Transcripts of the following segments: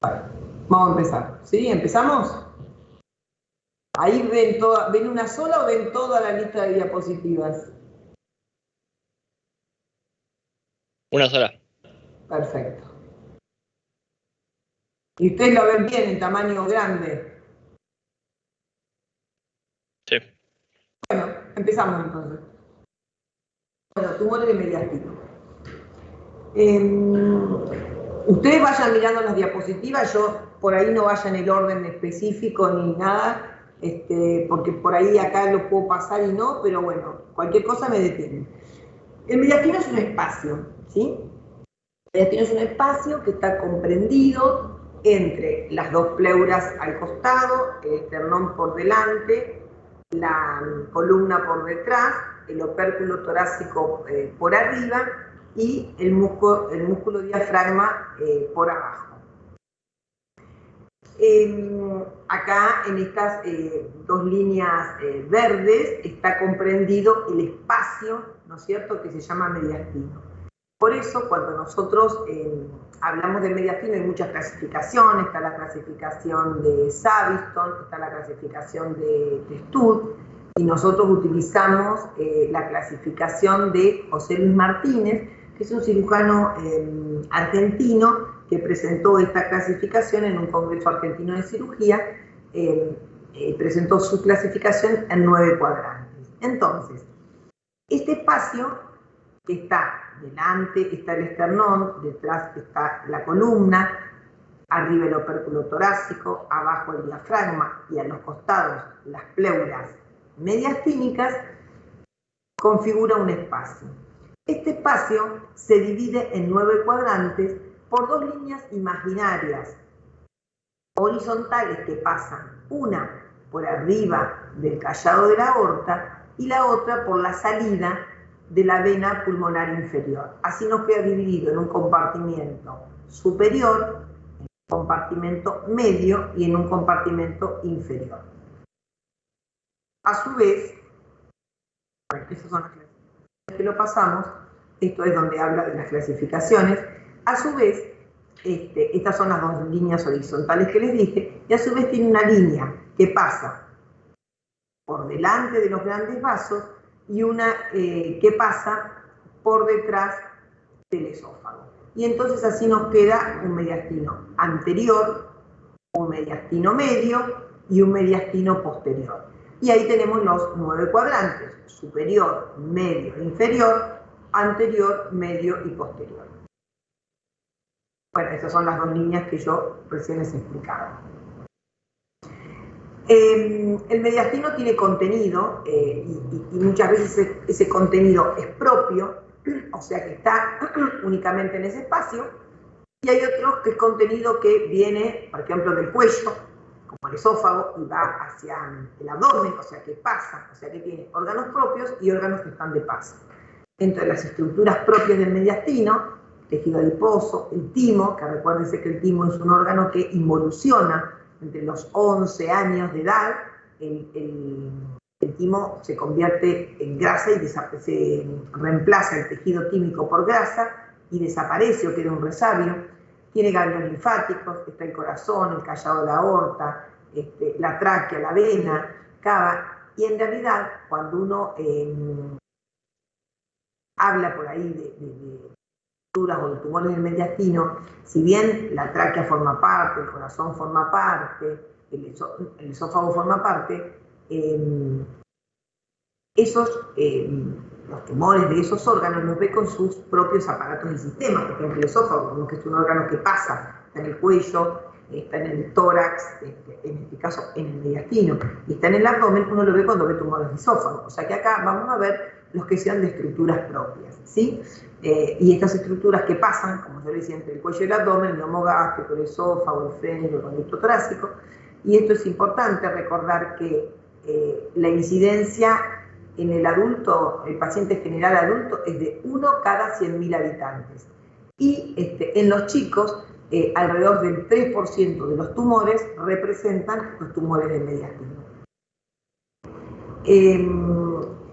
Vamos a empezar, ¿sí? ¿Empezamos? Ahí ven una sola o ven toda la lista de diapositivas. Una sola. Perfecto. ¿Y ustedes lo ven bien en tamaño grande? Sí. Bueno, empezamos entonces. Bueno, tumores de mediastino. Ustedes vayan mirando las diapositivas, yo por ahí no vaya en el orden específico ni nada, porque por ahí acá lo puedo pasar y no, pero bueno, cualquier cosa me detiene. El mediastino es un espacio, ¿sí? El mediastino es un espacio que está comprendido entre las dos pleuras al costado, el esternón por delante, la columna por detrás, el opérculo torácico por arriba y el músculo diafragma por abajo. Acá en estas dos líneas verdes está comprendido el espacio, ¿no es cierto?, que se llama mediastino. Por eso, cuando nosotros hablamos de mediastino, hay muchas clasificaciones. Está la clasificación de Saviston, está la clasificación de Stud, y nosotros utilizamos la clasificación de José Luis Martínez, que es un cirujano argentino que presentó esta clasificación en un congreso argentino de cirugía. Presentó su clasificación en 9 cuadrantes. Entonces, este espacio que está delante está el esternón, detrás está la columna, arriba el opérculo torácico, abajo el diafragma y a los costados las pleuras mediastínicas, configura un espacio. Este espacio se divide en 9 cuadrantes por dos líneas imaginarias horizontales que pasan, una por arriba del callado de la aorta y la otra por la salida de la vena pulmonar inferior. Así nos queda dividido en un compartimento superior, en un compartimento medio y en un compartimento inferior. A su vez, bueno, esas son las clasificaciones que lo pasamos, esto es donde habla de las clasificaciones. A su vez, estas son las dos líneas horizontales que les dije, y a su vez tiene una línea que pasa por delante de los grandes vasos y una que pasa por detrás del esófago. Y entonces así nos queda un mediastino anterior, un mediastino medio y un mediastino posterior. Y ahí tenemos los 9 cuadrantes: superior, medio, inferior, anterior, medio y posterior. Bueno, esas son las dos líneas que yo recién les explicaba. El mediastino tiene contenido y muchas veces ese contenido es propio, o sea que está únicamente en ese espacio, y hay otros que es contenido que viene, por ejemplo, del cuello, como el esófago, y va hacia el abdomen, o sea que pasa, o sea que tiene órganos propios y órganos que están de paso. Entre las estructuras propias del mediastino, tejido adiposo, el timo, que recuérdense que el timo es un órgano que involuciona entre los 11 años de edad. El timo se convierte en grasa y se reemplaza el tejido tímico por grasa y desaparece o queda un resabio. Tiene ganglios linfáticos, está el corazón, el callado de la aorta, la tráquea, la vena, cava, y en realidad cuando uno habla por ahí de o de tumores del mediastino, si bien la tráquea forma parte, el corazón forma parte, el esófago forma parte, los tumores de esos órganos los ve con sus propios aparatos y sistemas. Por ejemplo, el esófago, que es un órgano que pasa, está en el cuello, está en el tórax, en este caso en el mediastino, y está en el abdomen, uno lo ve cuando ve tumores de esófago. O sea que acá vamos a ver los que sean de estructuras propias, ¿sí? Y estas estructuras que pasan, como yo les decía, entre el cuello y el abdomen, el lomo gástrico, el esófago, el frénico, el conducto torácico. Y esto es importante recordar que la incidencia en el adulto, el paciente general adulto, es de 1 cada 100.000 habitantes. Y en los chicos, alrededor del 3% de los tumores representan los tumores del mediastino.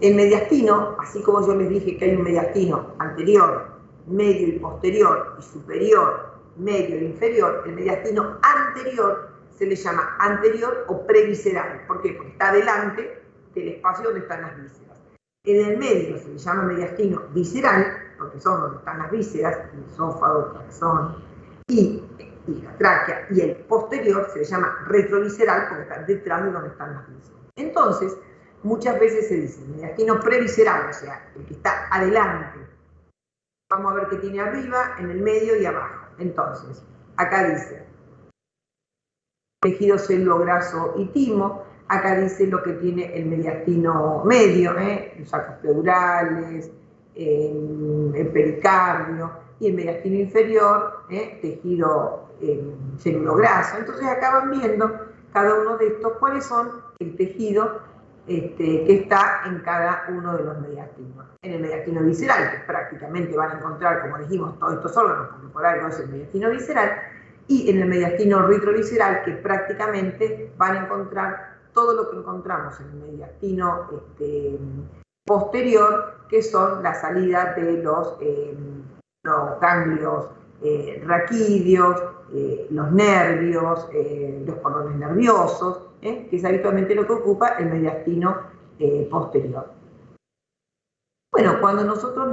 El mediastino, así como yo les dije que hay un mediastino anterior, medio y posterior y superior medio e inferior, el mediastino anterior se le llama anterior o previsceral. ¿Por qué? Porque está delante del espacio donde están las vísceras. En el medio se le llama mediastino visceral, porque son donde están las vísceras, el esófago, el corazón y la tráquea. Y el posterior se le llama retrovisceral, porque está detrás de donde están las vísceras. Entonces, muchas veces se dice mediastino previsceral, o sea, el que está adelante. Vamos a ver qué tiene arriba, en el medio y abajo. Entonces, acá dice tejido celulograso y timo. Acá dice lo que tiene el mediastino medio, los arcos pleurales, el pericardio, y el mediastino inferior, tejido celulograso. Entonces acá van viendo cada uno de estos cuáles son el tejido que está en cada uno de los mediastinos. En el mediastino visceral, que prácticamente van a encontrar, como dijimos, todos estos órganos, porque por algo es el mediastino visceral, y en el mediastino retrovisceral, que prácticamente van a encontrar todo lo que encontramos en el mediastino posterior, que son la salida de los ganglios raquídeos, los nervios, los cordones nerviosos, que es habitualmente lo que ocupa el mediastino posterior. Bueno, cuando nosotros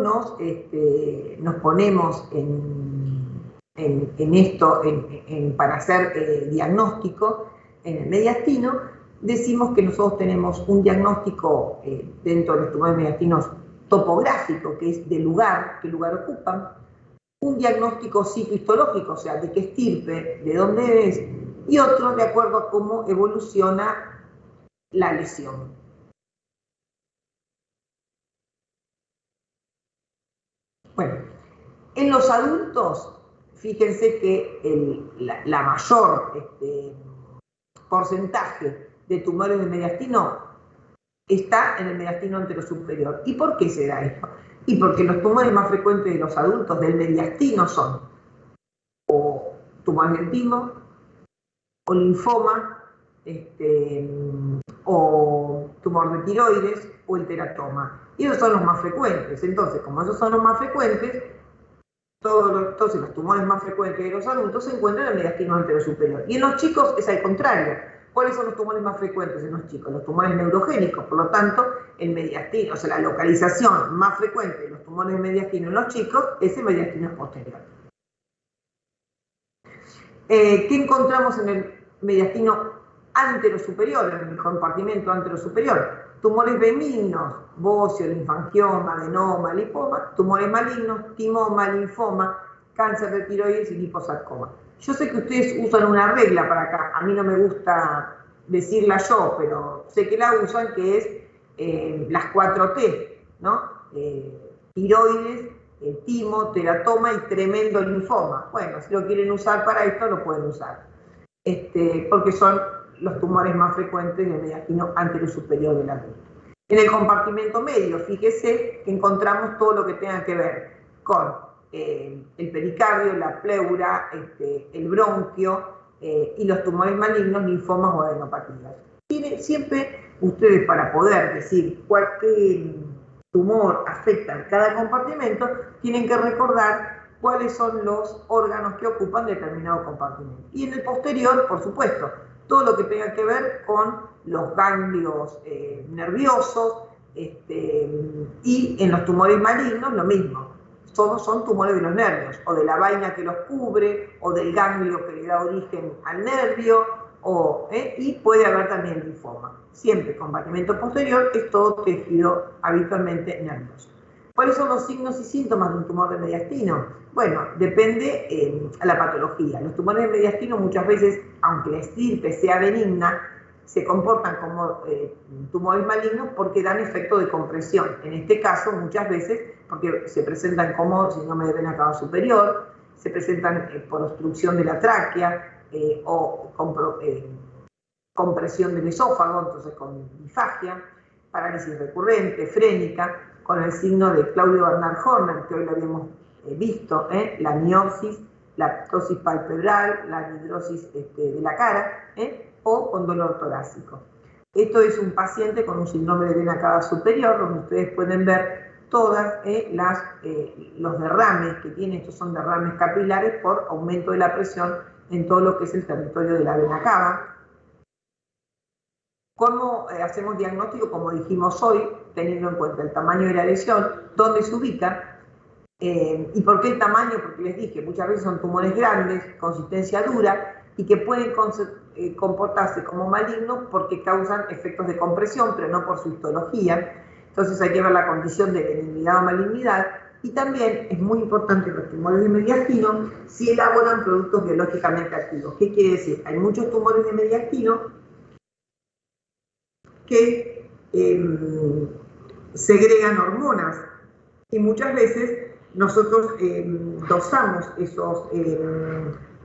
nos ponemos en esto para hacer diagnóstico en el mediastino, decimos que nosotros tenemos un diagnóstico dentro de los tumores mediastinos topográfico, que es del lugar, qué lugar ocupan, un diagnóstico citohistológico, o sea, de qué estirpe, de dónde es, y otro de acuerdo a cómo evoluciona la lesión. Bueno, en los adultos, fíjense que la mayor porcentaje de tumores de mediastino está en el mediastino anterosuperior. ¿Y por qué se da esto? Y porque los tumores más frecuentes de los adultos del mediastino son o tumores del timo, o linfoma, o tumor de tiroides, o el teratoma. Y esos son los más frecuentes. Entonces, como esos son los más frecuentes, entonces los tumores más frecuentes de los adultos se encuentran en el mediastino anterosuperior. Y en los chicos es al contrario. ¿Cuáles son los tumores más frecuentes en los chicos? Los tumores neurogénicos. Por lo tanto, el mediastino, o sea, la localización más frecuente de los tumores de mediastino en los chicos es el mediastino posterior. ¿Qué encontramos en el mediastino anterosuperior, en el compartimento anterosuperior? Tumores benignos, bocio, linfangioma, adenoma, lipoma, tumores malignos, timoma, linfoma, cáncer de tiroides y liposarcoma. Yo sé que ustedes usan una regla para acá, a mí no me gusta decirla yo, pero sé que la usan, que es las 4T, ¿no? Tiroides, timo, teratoma y tremendo linfoma. Bueno, si lo quieren usar para esto, lo pueden usar, porque son los tumores más frecuentes del mediastino anterosuperior del adulto. En el compartimento medio, fíjese que encontramos todo lo que tenga que ver con el pericardio, la pleura, el bronquio y los tumores malignos, linfomas o adenopatías. Siempre ustedes, para poder decir qué tumor afecta a cada compartimento, tienen que recordar cuáles son los órganos que ocupan determinado compartimento. Y en el posterior, por supuesto, todo lo que tenga que ver con los ganglios nerviosos, y en los tumores malignos lo mismo. Todos son tumores de los nervios, o de la vaina que los cubre, o del ganglio que le da origen al nervio, y puede haber también linfoma. Siempre compartimento posterior es todo tejido habitualmente nervioso. ¿Cuáles son los signos y síntomas de un tumor de mediastino? Bueno, depende a la patología. Los tumores de mediastino muchas veces, aunque la estirpe sea benigna, se comportan como tumores malignos porque dan efecto de compresión. En este caso, muchas veces, porque se presentan como síndrome de vena cava superior, se presentan por obstrucción de la tráquea o compresión del esófago, entonces con disfagia, parálisis recurrente, frénica, con el signo de Claudio Bernard Horner, que hoy lo habíamos visto, la miopsis, la ptosis palpebral, la anhidrosis de la cara, o con dolor torácico. Esto es un paciente con un síndrome de vena cava superior, donde ustedes pueden ver todas los derrames que tiene. Estos son derrames capilares por aumento de la presión en todo lo que es el territorio de la vena cava. ¿Cómo hacemos diagnóstico? Como dijimos hoy, teniendo en cuenta el tamaño de la lesión, dónde se ubica, y por qué el tamaño, porque les dije, muchas veces son tumores grandes, consistencia dura, y que pueden comportarse como malignos porque causan efectos de compresión, pero no por su histología. Entonces hay que ver la condición de benignidad o malignidad, y también es muy importante los tumores de mediastino si elaboran productos biológicamente activos. ¿Qué quiere decir? Hay muchos tumores de mediastino que segregan hormonas, y muchas veces nosotros dosamos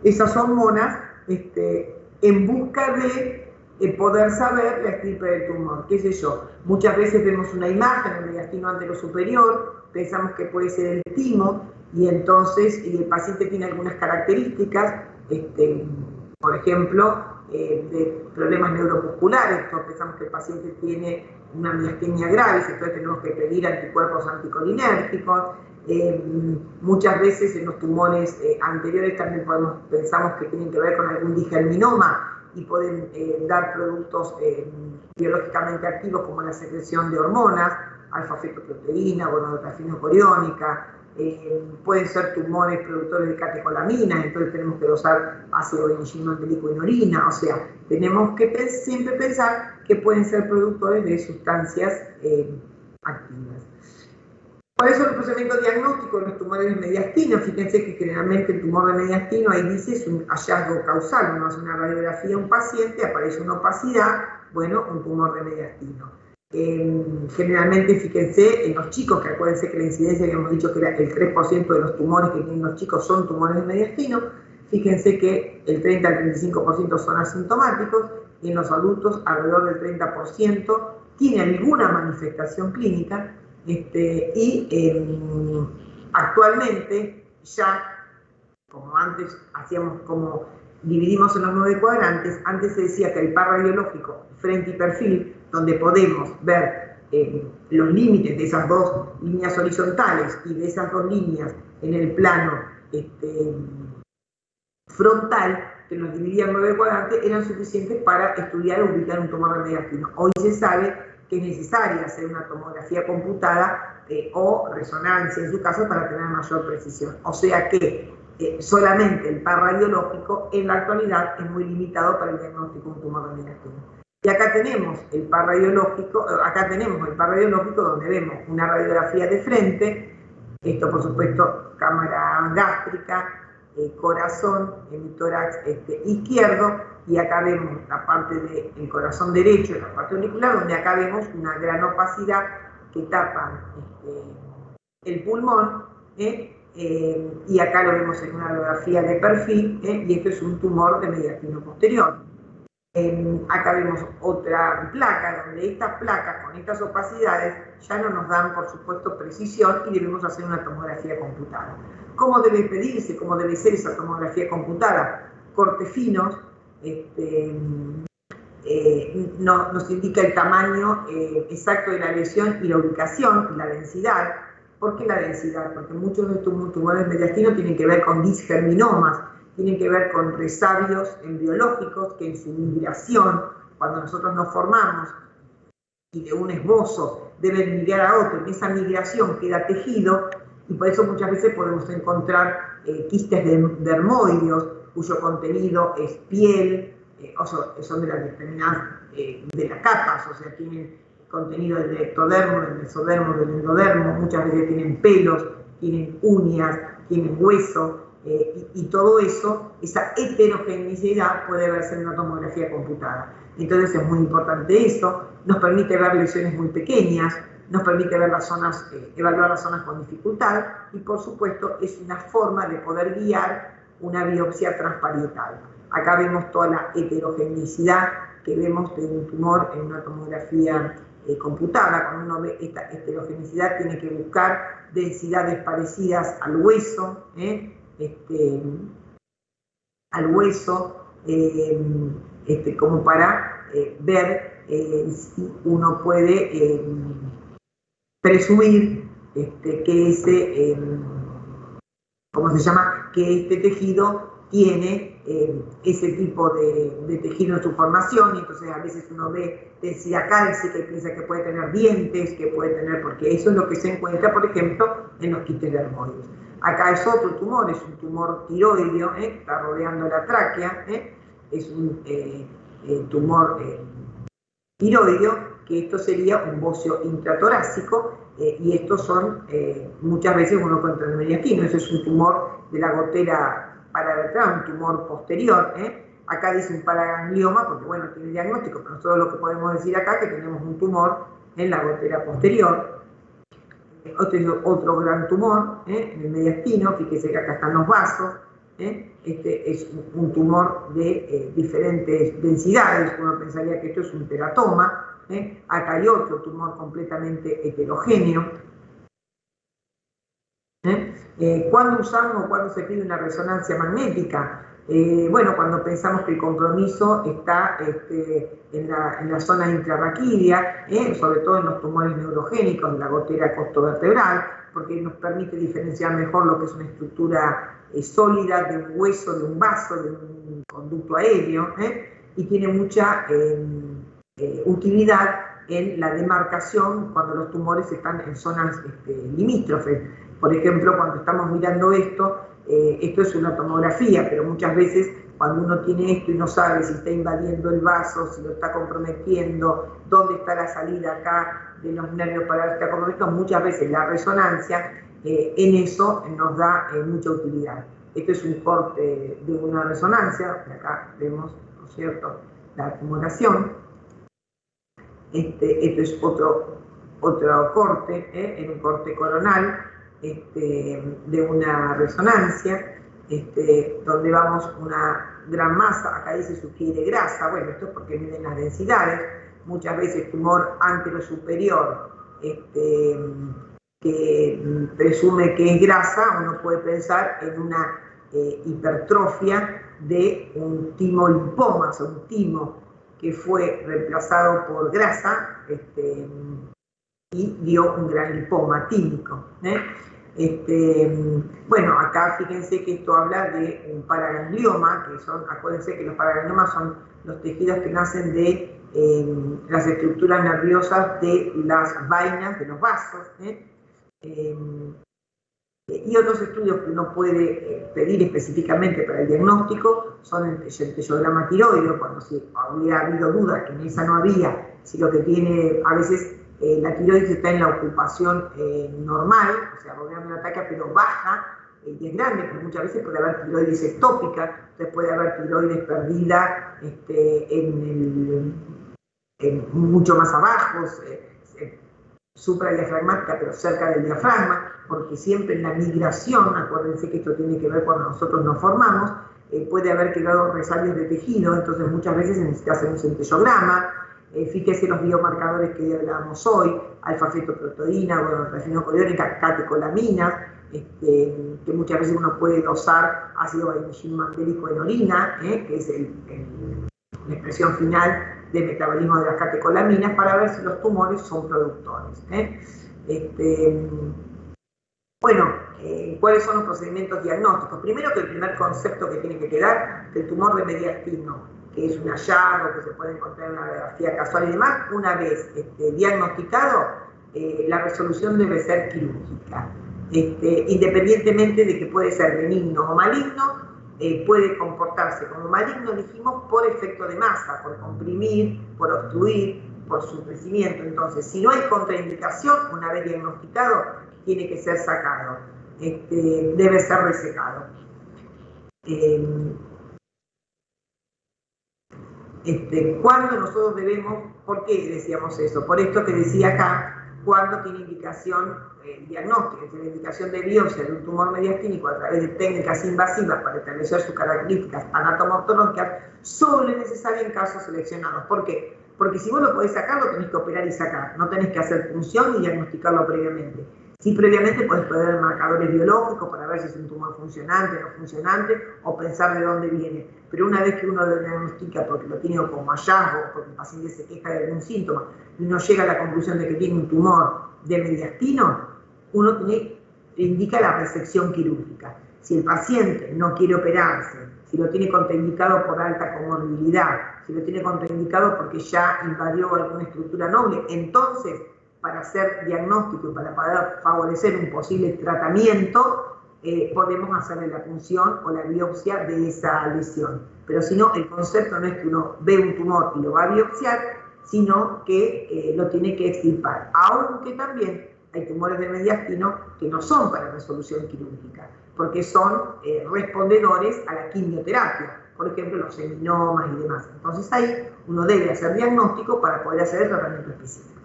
esas hormonas en busca de poder saber la estirpe del tumor. ¿Qué sé yo? Muchas veces vemos una imagen en el mediastino antero superior, pensamos que puede ser el timo, y entonces el paciente tiene algunas características, por ejemplo, de problemas neuromusculares. Entonces pensamos que el paciente tiene una miastenia gravis, entonces tenemos que pedir anticuerpos anticolinérgicos. Muchas veces en los tumores anteriores también pensamos que tienen que ver con algún digerminoma y pueden dar productos biológicamente activos como la secreción de hormonas, alfa-fetoproteína, gonadotropina coriónica. Pueden ser tumores productores de catecolaminas, entonces tenemos que dosar ácido vainilloico en orina. O sea, tenemos que siempre pensar que pueden ser productores de sustancias activas. ¿Cuál es el procedimiento diagnóstico de los tumores de mediastino? Fíjense que generalmente el tumor de mediastino, ahí dice, es un hallazgo causal. Uno hace una radiografía a un paciente, aparece una opacidad, bueno, un tumor de mediastino. Generalmente, fíjense, en los chicos, que acuérdense que la incidencia, habíamos dicho que era el 3% de los tumores que tienen los chicos son tumores de mediastino, fíjense que el 30 al 35% son asintomáticos, y en los adultos alrededor del 30% tiene alguna manifestación clínica, actualmente ya, como antes hacíamos, como dividimos en los 9 cuadrantes, antes se decía que el par radiológico, frente y perfil, donde podemos ver los límites de esas dos líneas horizontales y de esas dos líneas en el plano frontal, que nos dividían 9 cuadrantes, eran suficientes para estudiar o ubicar un tumor de mediastino. Hoy se sabe que es necesaria hacer una tomografía computada o resonancia en su caso para tener mayor precisión. O sea que solamente el par radiológico en la actualidad es muy limitado para el diagnóstico de un tumor de mediastino. Y acá tenemos el par radiológico, donde vemos una radiografía de frente, esto por supuesto cámara gástrica, corazón, hemitórax izquierdo, y acá vemos la parte del corazón derecho, la parte auricular, donde acá vemos una gran opacidad que tapa el pulmón, y acá lo vemos en una radiografía de perfil, y esto es un tumor de mediastino posterior. Acá vemos otra placa, donde estas placas con estas opacidades ya no nos dan, por supuesto, precisión, y debemos hacer una tomografía computada. ¿Cómo debe pedirse? ¿Cómo debe ser esa tomografía computada? Cortes finos, nos indica el tamaño exacto de la lesión y la ubicación y la densidad. ¿Por qué la densidad? Porque muchos de estos tumores mediastinos tienen que ver con disgerminomas, tienen que ver con resabios embriológicos que en su migración, cuando nosotros nos formamos y de un esbozo deben migrar a otro, en esa migración queda tejido, y por eso muchas veces podemos encontrar quistes dermoideos cuyo contenido es piel, son de las determinadas de las capas, o sea, tienen contenido del ectodermo, del mesodermo, del endodermo, muchas veces tienen pelos, tienen uñas, tienen hueso, y todo eso, esa heterogeneidad puede verse en una tomografía computada. Entonces es muy importante eso, nos permite ver lesiones muy pequeñas, nos permite ver las zonas, evaluar las zonas con dificultad, y por supuesto es una forma de poder guiar una biopsia transparietal. Acá vemos toda la heterogeneidad que vemos de un tumor en una tomografía computada. Cuando uno ve esta heterogeneidad tiene que buscar densidades parecidas al hueso, como para ver si uno puede presumir que ese, ¿cómo se llama? Que este tejido tiene ese tipo de tejido en su formación, y entonces a veces uno ve densidad cálcica y piensa que puede tener dientes, que puede tener, porque eso es lo que se encuentra, por ejemplo, en los quistes dermoides. Acá es otro tumor, es un tumor tiroideo, está rodeando la tráquea, es un tumor tiroideo, que esto sería un bocio intratorácico, y estos son, muchas veces uno encuentra en el mediastino, eso es un tumor de la gotera paravertebral, un tumor posterior, acá dice un paraganglioma, porque bueno, tiene diagnóstico, pero nosotros lo que podemos decir acá es que tenemos un tumor en la gotera posterior. Otro gran tumor en el mediastino, fíjese que acá están los vasos, este es un tumor de diferentes densidades, uno pensaría que esto es un teratoma, acá hay otro tumor completamente heterogéneo. ¿Cuándo usamos o cuándo se pide una resonancia magnética? Bueno, cuando pensamos que el compromiso está en la zona intrarraquídea, sobre todo en los tumores neurogénicos de la gotera costovertebral, porque nos permite diferenciar mejor lo que es una estructura sólida de un hueso, de un vaso, de un conducto aéreo, y tiene mucha utilidad en la demarcación cuando los tumores están en zonas limítrofes. Por ejemplo, cuando estamos mirando esto es una tomografía, pero muchas veces cuando uno tiene esto y no sabe si está invadiendo el vaso, si lo está comprometiendo, dónde está la salida acá de los nervios para estar comprometido, muchas veces la resonancia en eso nos da mucha utilidad. Esto es un corte de una resonancia, acá vemos, ¿no es cierto?, la tumoración. Esto es otro corte, en un corte coronal, de una resonancia, donde vamos una gran masa, acá dice sugiere grasa, bueno, esto es porque miden las densidades, muchas veces tumor anterosuperior, que presume que es grasa, uno puede pensar en una hipertrofia de un timolinfoma, o sea, un timo que fue reemplazado por grasa, y dio un gran linfoma tímico. Bueno, acá fíjense que esto habla de un paraganglioma, que son, acuérdense que los paragangliomas son los tejidos que nacen de las estructuras nerviosas de las vainas de los vasos, y otros estudios que uno puede pedir específicamente para el diagnóstico son el tellograma tiroideo, cuando si hubiera habido dudas, que en esa no había, si lo que tiene, a veces la tiroides está en la ocupación normal, o sea, rodeando la tráquea, pero baja, y es grande, pero muchas veces puede haber tiroides ectópica, entonces puede haber tiroides perdida mucho más abajo, supradiafragmática, pero cerca del diafragma, porque siempre en la migración, acuérdense que esto tiene que ver cuando nosotros nos formamos, puede haber quedado resalios de tejido, entonces muchas veces se necesita hacer un centellograma. Fíjese los biomarcadores que hablábamos hoy, alfa-fetoproteína, refinocoriónica, catecolamina, que muchas veces uno puede dosar ácido vainillin-mandélico en orina, que es la expresión final del metabolismo de las catecolaminas, para ver si los tumores son productores. Bueno, ¿cuáles son los procedimientos diagnósticos? Primero, que el primer concepto que tiene que quedar, que el tumor de mediastino, que es un hallazgo que se puede encontrar en una radiografía casual y demás, una vez diagnosticado, la resolución debe ser quirúrgica. Independientemente de que puede ser benigno o maligno, puede comportarse como maligno, dijimos, por efecto de masa, por comprimir, por obstruir, por su crecimiento. Entonces, si no hay contraindicación, una vez diagnosticado, tiene que ser sacado, debe ser resecado. ¿Cuándo nosotros debemos? ¿Por qué decíamos eso? Por esto que decía acá, cuando tiene indicación diagnóstica, tiene indicación de biopsia de un tumor mediastínico a través de técnicas invasivas para establecer sus características anatomológicas, solo es necesario en casos seleccionados. ¿Por qué? Porque si vos lo podés sacar, lo tenés que operar y sacar, no tenés que hacer punción ni diagnosticarlo previamente. Sí, previamente podés poner marcadores biológicos para ver si es un tumor funcionante, no funcionante, o pensar de dónde viene. Pero una vez que uno lo diagnostica porque lo tiene como hallazgo, porque el paciente se queja de algún síntoma, y uno llega a la conclusión de que tiene un tumor de mediastino, uno indica la resección quirúrgica. Si el paciente no quiere operarse, si lo tiene contraindicado por alta comorbilidad, si lo tiene contraindicado porque ya invadió alguna estructura noble, entonces, para hacer diagnóstico y para poder favorecer un posible tratamiento, podemos hacerle la punción o la biopsia de esa lesión. Pero si no, el concepto no es que uno ve un tumor y lo va a biopsiar, sino que lo tiene que extirpar. Aunque también hay tumores del mediastino que no son para resolución quirúrgica, porque son respondedores a la quimioterapia, por ejemplo, los seminomas y demás. Entonces ahí uno debe hacer diagnóstico para poder hacer el tratamiento específico.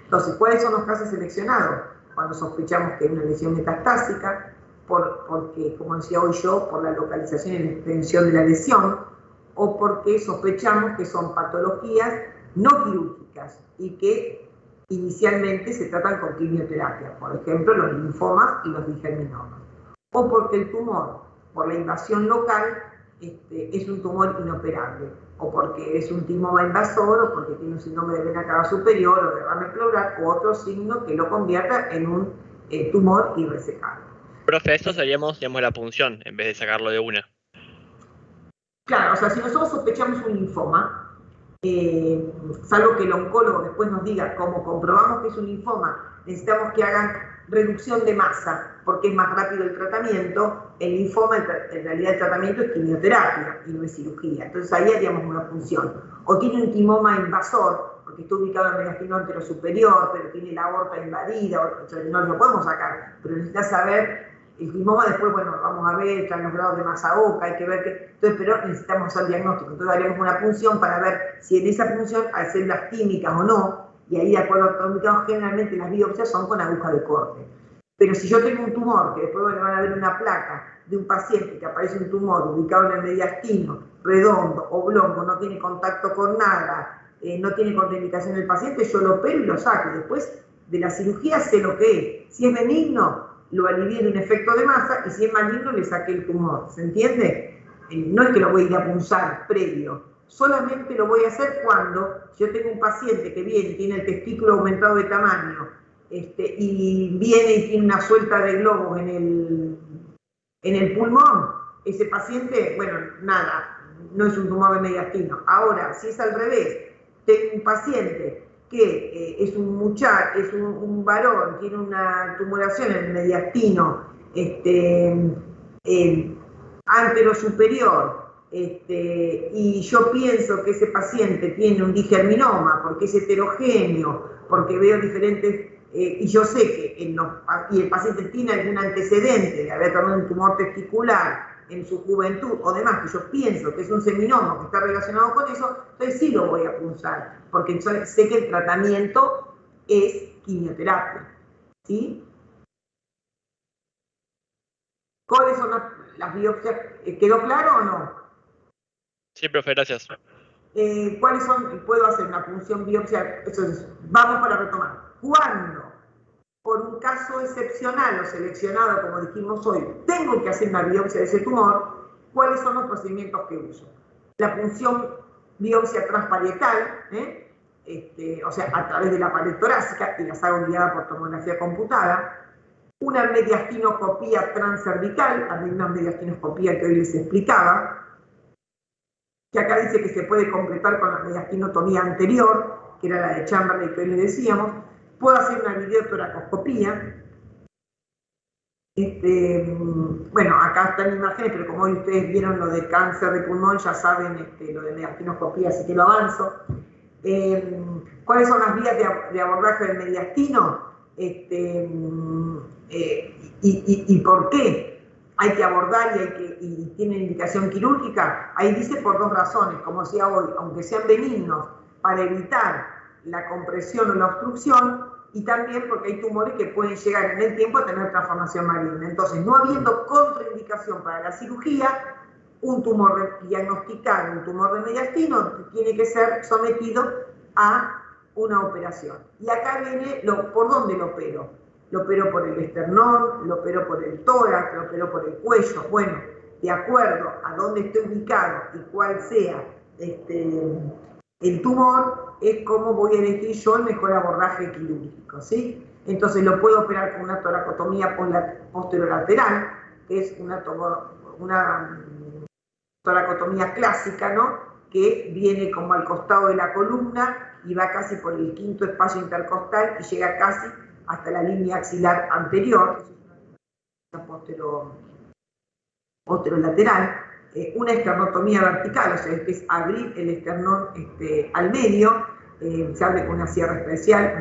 Entonces, ¿cuáles son los casos seleccionados? Cuando sospechamos que hay una lesión metastásica, porque, como decía hoy yo, por la localización y la extensión de la lesión, o porque sospechamos que son patologías no quirúrgicas y que inicialmente se tratan con quimioterapia, por ejemplo, los linfomas y los digerminomas, o porque el tumor, por la invasión local, es un tumor inoperable, o porque es un timoma invasor, o porque tiene un síndrome de vena cava superior, o derrame pleural, o otro signo que lo convierta en un tumor irresecable. Profe, esto seríamos, digamos, la punción, en vez de sacarlo de una. Claro, o sea, si nosotros sospechamos un linfoma, salvo que el oncólogo después nos diga, como comprobamos que es un linfoma, necesitamos que hagan reducción de masa, porque es más rápido el tratamiento. El linfoma, en realidad el tratamiento es quimioterapia y no es cirugía. Entonces ahí haríamos una punción. O tiene un timoma invasor, porque está ubicado en el mediastino anterosuperior, pero tiene la aorta invadida, o sea, no lo podemos sacar, pero necesita saber. El timoma después, bueno, vamos a ver, están los grados de masa oca, hay que ver que... Entonces, pero necesitamos hacer diagnóstico. Entonces haríamos una punción para ver si en esa punción hay células químicas o no, y ahí de acuerdo a los generalmente las biopsias son con aguja de corte. Pero si yo tengo un tumor, que después van a ver una placa de un paciente que aparece un tumor ubicado en el mediastino, redondo, oblongo, no tiene contacto con nada, no tiene contraindicación del paciente, yo lo opero y lo saco. Después de la cirugía sé lo que es. Si es benigno, lo alivié de un efecto de masa, y si es maligno, le saqué el tumor. ¿Se entiende? No es que lo voy a ir a punzar previo, solamente lo voy a hacer cuando yo tengo un paciente que viene y tiene el testículo aumentado de tamaño, y viene y tiene una suelta de globos en el pulmón. Ese paciente, bueno, nada, no es un tumor de mediastino. Ahora, si es al revés, tengo un paciente que es un muchacho, es un varón, tiene una tumoración en el mediastino anterosuperior, y yo pienso que ese paciente tiene un digerminoma porque es heterogéneo, porque veo diferentes, y yo sé que y el paciente tiene algún antecedente de haber tenido un tumor testicular en su juventud o demás, que yo pienso que es un seminoma que está relacionado con eso, entonces sí lo voy a punzar, porque sé que el tratamiento es quimioterapia, ¿sí? ¿Cuáles son las biopsias? ¿Quedó claro o no? Sí, profe, gracias. ¿Cuáles son? Puedo hacer una punción biopsia. Vamos para retomar. ¿Cuándo, por un caso excepcional o seleccionado, como dijimos hoy, tengo que hacer una biopsia de ese tumor? ¿Cuáles son los procedimientos que uso? La punción biopsia transparietal, o sea, a través de la pared torácica, y las hago guiada por tomografía computada. Una mediastinoscopía transcervical, la misma mediastinoscopía que hoy les explicaba, que acá dice que se puede completar con la mediastinotomía anterior, que era la de Chamberlain que hoy les decíamos. Puedo hacer una videotoracoscopía. Bueno, acá están imágenes, pero como hoy ustedes vieron lo de cáncer de pulmón, ya saben lo de mediastinoscopía, así que lo avanzo. ¿Cuáles son las vías de abordaje del mediastino? Y por qué hay que abordar y tiene indicación quirúrgica. Ahí dice por dos razones, como decía hoy, aunque sean benignos, para evitar la compresión o la obstrucción, y también porque hay tumores que pueden llegar en el tiempo a tener transformación maligna. Entonces, no habiendo contraindicación para la cirugía, un tumor diagnosticado, un tumor de mediastino, tiene que ser sometido a una operación. Y acá viene por dónde lo opero. Lo opero por el esternón, lo opero por el tórax, lo opero por el cuello. Bueno, de acuerdo a dónde esté ubicado y cuál sea el tumor, es cómo voy a elegir yo el mejor abordaje quirúrgico, ¿sí? Entonces lo puedo operar con una toracotomía posterolateral, que es una toracotomía clásica, ¿no? Que viene como al costado de la columna y va casi por el quinto espacio intercostal y llega casi hasta la línea axilar anterior, posterolateral. Una esternotomía vertical, o sea, es abrir el esternón al medio, se abre con una sierra especial,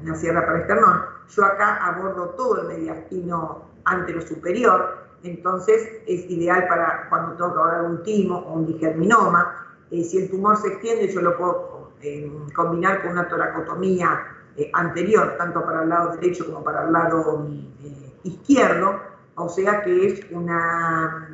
una sierra para esternón. Yo acá abordo todo el mediastino anterosuperior, entonces es ideal para cuando tengo que abordar un timo o un digerminoma. Si el tumor se extiende, yo lo puedo combinar con una toracotomía anterior, tanto para el lado derecho como para el lado izquierdo, o sea que es una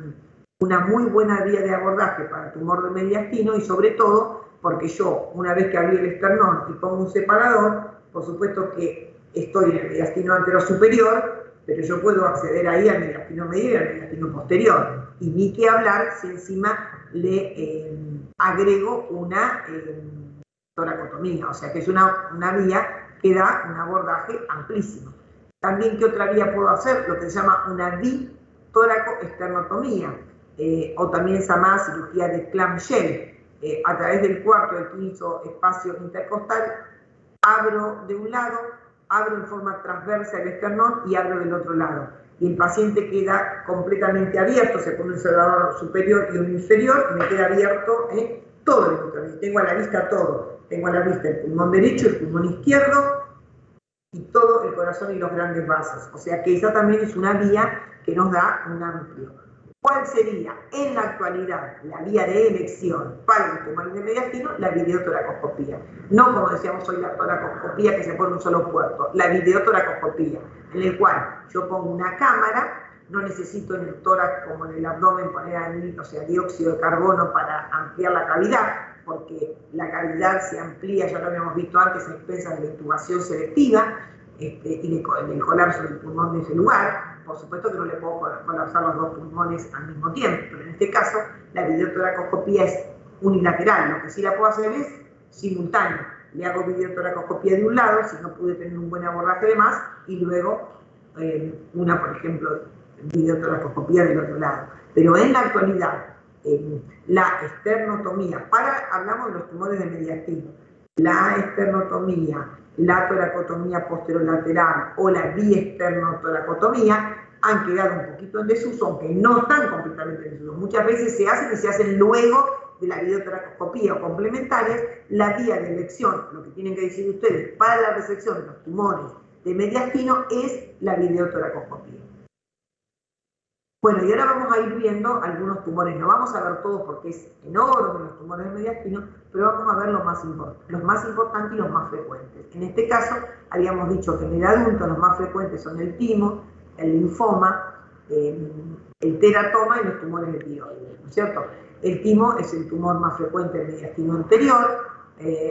muy buena vía de abordaje para el tumor de mediastino y sobre todo porque yo, una vez que abrí el esternón y pongo un separador, por supuesto que estoy en el mediastino anterosuperior, pero yo puedo acceder ahí al mediastino medio y al mediastino posterior. Y ni que hablar si encima le agrego una toracotomía, o sea que es una vía que da un abordaje amplísimo. También, ¿qué otra vía puedo hacer? Lo que se llama una bitoracoesternotomía, o también se llama cirugía de clamshell. A través del cuarto del quinto espacio intercostal, abro de un lado, abro en forma transversa el esternón y abro del otro lado. Y el paciente queda completamente abierto, se pone un cerrador superior y un inferior, y me queda abierto todo el pulmón. Tengo a la vista todo. Tengo a la vista el pulmón derecho, el pulmón izquierdo, y todo el corazón y los grandes vasos. O sea que esa también es una vía que nos da un amplio. ¿Cuál sería en la actualidad la vía de elección para los tumores de mediastino? La videotoracoscopía. No como decíamos hoy la toracoscopía que se pone un solo puerto, la videotoracoscopía, en el cual yo pongo una cámara, no necesito en el tórax como en el abdomen poner dióxido de carbono para ampliar la cavidad, porque la cavidad se amplía, ya lo habíamos visto antes, a expensas de la intubación selectiva y del colapso del pulmón de ese lugar. Por supuesto que no le puedo colapsar los dos pulmones al mismo tiempo, pero en este caso la videotoracoscopía es unilateral. Lo que sí la puedo hacer es simultáneo. Le hago videotoracoscopía de un lado, si no pude tener un buen abordaje de más, y luego por ejemplo, videotoracoscopía del otro lado. Pero en la actualidad, la esternotomía, hablamos de los tumores de mediastino, la esternotomía, la toracotomía posterolateral o la biesternotoracotomía han quedado un poquito en desuso, aunque no están completamente en desuso. Muchas veces se hacen y se hacen luego de la videotoracoscopía o complementarias. La vía de elección, lo que tienen que decir ustedes, para la resección de los tumores de mediastino es la videotoracoscopía. Bueno, y ahora vamos a ir viendo algunos tumores. No vamos a ver todos porque es enorme los tumores de mediastino, pero vamos a ver los más importantes y los más frecuentes. En este caso, habíamos dicho que en el adulto los más frecuentes son el timo, el linfoma, el teratoma y los tumores de tiroides, ¿no es cierto? El timo es el tumor más frecuente del mediastino anterior,